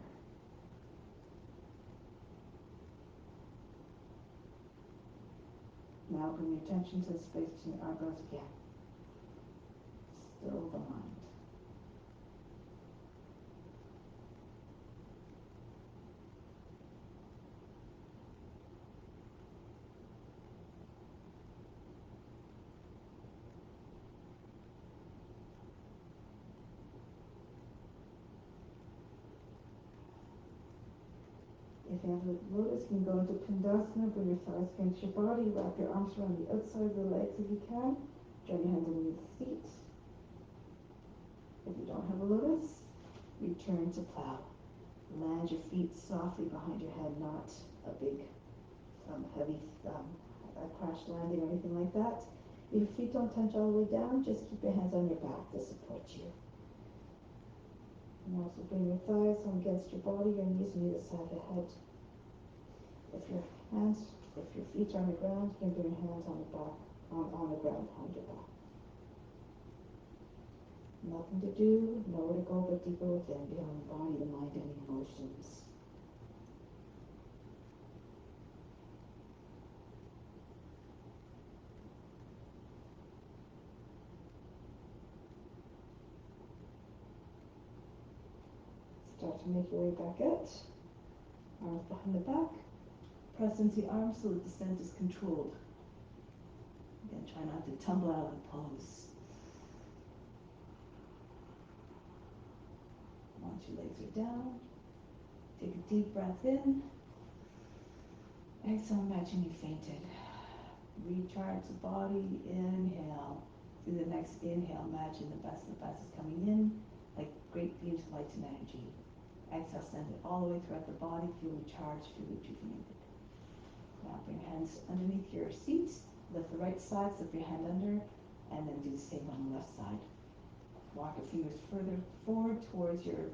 Now bring your attention to the space between your eyebrows again. Still the mind. If you have a lotus, you can go into Pindasana, bring your thighs against your body, wrap your arms around the outside of the legs if you can, drag your hands underneath the feet. If you don't have a lotus, return to plow. Land your feet softly behind your head, not a big heavy crash landing or anything like that. If your feet don't touch all the way down, just keep your hands on your back to support you. And also bring your thighs home against your body, your knees on either side of the head. If your feet are on the ground, you can bring your hands on the back, on the ground behind your back. Nothing to do, nowhere to go but deeper within, beyond the body, the mind, and the emotions. Start to make your way back out. Arms behind the back. Press into the arms so the descent is controlled. Again, try not to tumble out of the pose. Once your legs are down, take a deep breath in. Exhale, imagine you fainted. Recharge the body. Inhale. Through the next inhale, imagine the best of the best is coming in, like great beams of light and energy. Exhale, send it all the way throughout the body. Feel recharged, feel rejuvenated. Now bring your hands underneath your seat. Lift the right side, slip your hand under, and then do the same on the left side. Walk your fingers further forward towards your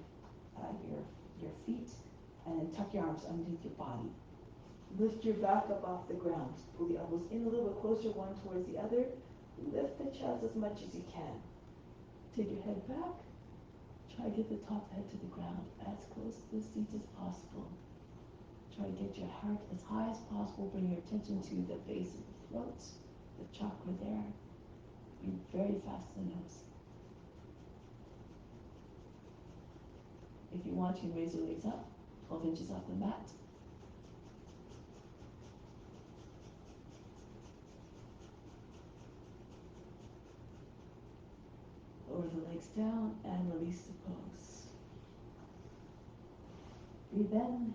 feet, and then tuck your arms underneath your body. Lift your back up off the ground. Pull the elbows in a little bit closer, one towards the other. Lift the chest as much as you can. Take your head back. Try to get the top head to the ground, as close to the seat as possible. Try to get your heart as high as possible. Bring your attention to the base of the throat, the chakra there. Breathe very fast in the nose. If you want, you can raise your legs up, 12 inches off the mat. Lower the legs down and release the pose. Breathe in.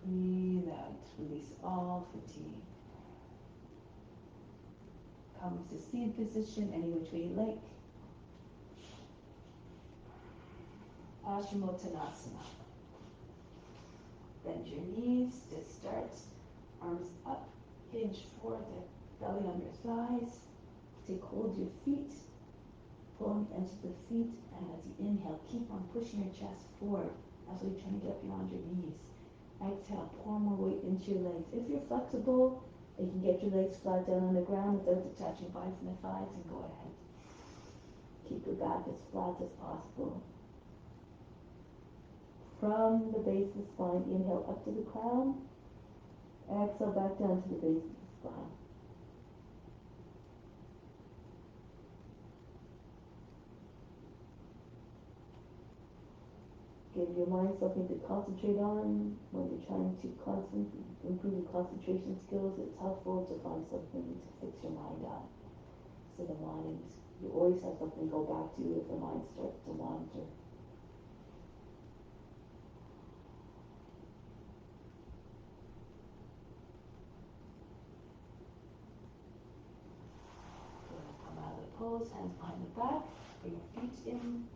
Breathe out. Release all fatigue. Come to seated position any which way you like. Paschimottanasana. Bend your knees to start. Arms up. Hinge forward, the belly on your thighs. Take hold of your feet. Pull on the edge of the feet. And as you inhale, keep on pushing your chest forward. That's what you're trying to get beyond your knees. Exhale, pour more weight into your legs. If you're flexible, you can get your legs flat down on the ground without detaching body from the thighs, and go ahead. Keep your back as flat as possible. From the base of the spine, inhale up to the crown. Exhale back down to the base of the spine. Give your mind something to concentrate on. When you're trying to improve your concentration skills, it's helpful to find something to fix your mind on. So the mind, you always have something to go back to if the mind starts to wander. Come out of the pose, hands behind the back, bring your feet in.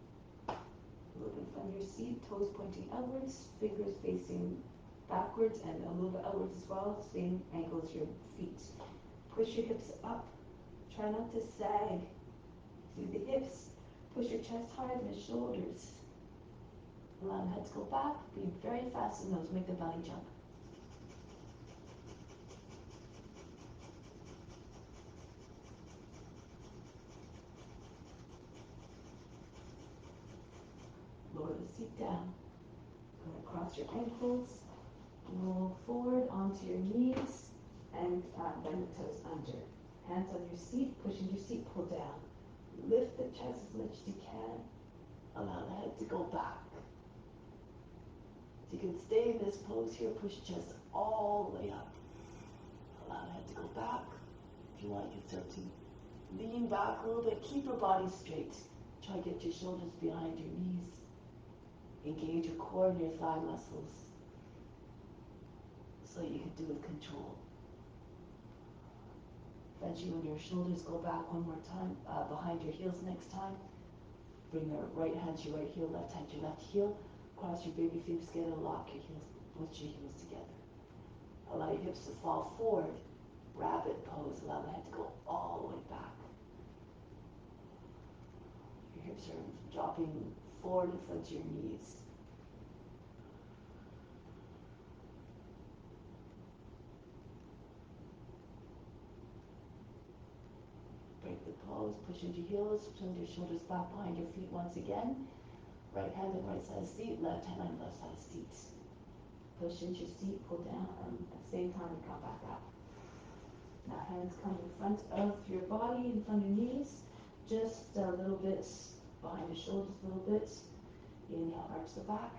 Look in front of your seat, toes pointing outwards, fingers facing backwards and a little bit outwards as well, same angle as your feet. Push your hips up, try not to sag through the hips. Push your chest higher than the shoulders. Allow the head to go back, be very fast with the nose, make the belly jump. Lower the seat down. Go across your ankles, roll forward onto your knees, and bend the toes under. Hands on your seat, pushing your seat, pull down. Lift the chest as much as you can. Allow the head to go back. So you can stay in this pose here, push chest all the way up. Allow the head to go back. If you want, you can start to lean back a little bit. Keep your body straight. Try to get your shoulders behind your knees. Engage your core and your thigh muscles so you can do it with control. Eventually, when your shoulders go back one more time, behind your heels next time, bring your right hand to your right heel, left hand to your left heel. Cross your baby fingers together, lock your heels, put your heels together. Allow your hips to fall forward. Rabbit pose, allow the head to go all the way back. Your hips are dropping forward in front of your knees. Break the pose, push into your heels, send your shoulders back behind your feet once again. Right hand on right side of the seat, left hand on left side of the seat. Push into your seat, pull down, and at the same time you come back up. Now hands come in front of your body, in front of your knees, just a little bit behind the shoulders a little bit. Inhale, arch the back.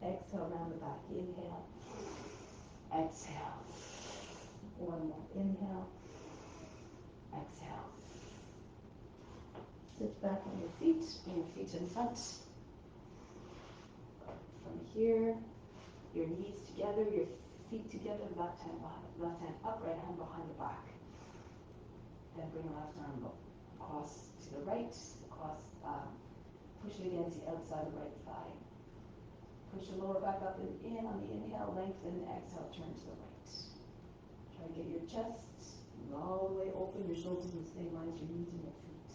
Exhale, round the back. Inhale. Exhale. One more. Inhale. Exhale. Sit back on your feet. Bring your feet in front. From here, your knees together, your feet together, left hand up, right hand behind the back. Then bring your left arm across to the right, push it against the outside of the right thigh. Push your lower back up and in on the inhale, lengthen, exhale, turn to the right. Try to get your chest all the way open, your shoulders in the same line as your knees and your feet.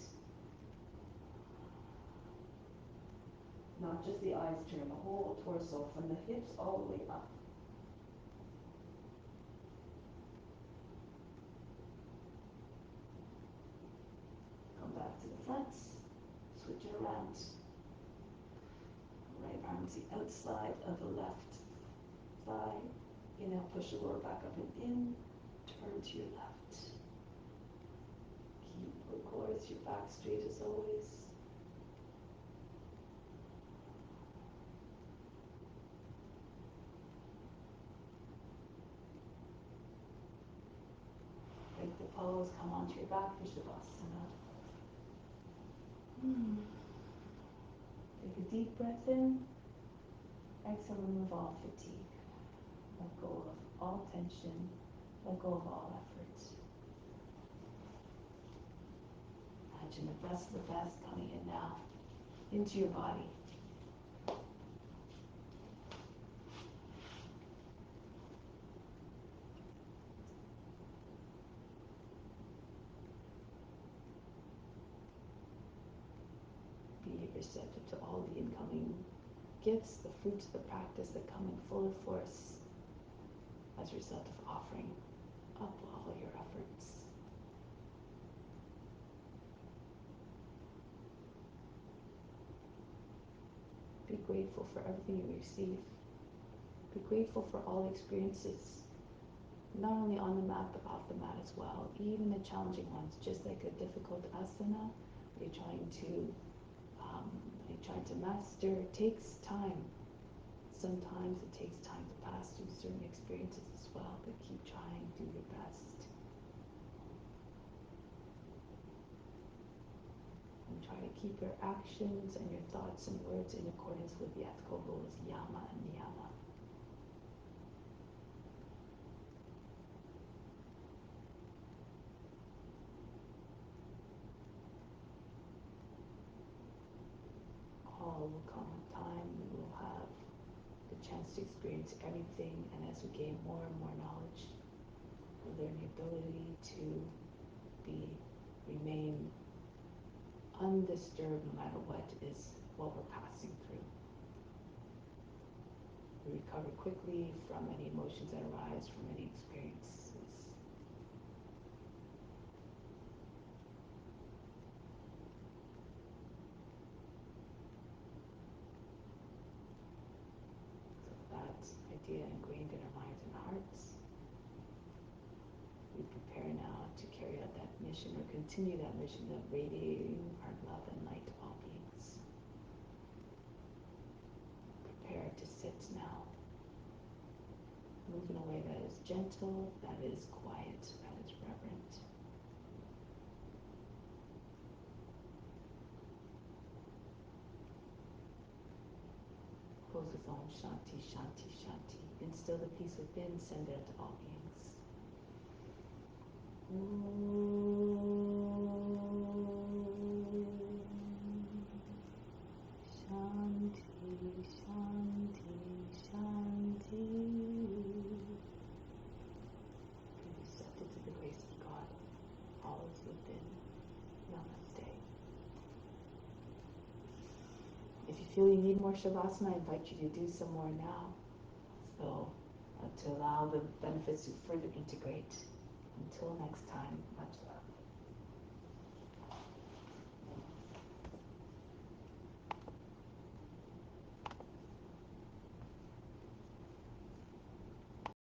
Not just the eyes turn, the whole torso from the hips all the way up. Come back to the front, switch it around. Right arm to the outside of the left thigh. Inhale, push your lower back up and in, turn to your left. Keep, of course, your back straight as always. Break the pose, come onto your back, Vishabhasana. Take a deep breath in. Exhale, remove all fatigue. Let go of all tension. Let go of all effort. Imagine the best of the best coming in now. into your body. Be receptive to all the incoming gifts, the fruits of the practice that come in fuller force as a result of offering up all your efforts. Be grateful for everything you receive. Be grateful for all experiences, not only on the mat but off the mat as well, even the challenging ones. Just like a difficult asana you're trying to master takes time. Sometimes it takes time to pass through certain experiences as well, but keep trying, do your best. And try to keep your actions and your thoughts and words in accordance with the ethical rules, yama and niyama. All will come in time. We will have the chance to experience everything, and as we gain more and more knowledge, we learn the ability to remain undisturbed no matter what we're passing through. We recover quickly from any emotions that arise from any experiences. So that idea ingrained in our minds and hearts, we prepare now to carry out that mission or continue that mission of radiating our love and light to all beings. Prepare to sit now. Move in a way that is gentle, that is quiet, that is reverent. Close with Om Shanti, Shanti, Shanti. Instill the peace within, send it out to all beings. Shanti, Shanti, Shanti. Be receptive to the grace of God, always within. Namaste. If you feel you need more Shavasana, I invite you to do some more now. So, to allow the benefits to further integrate. Until next time, much love.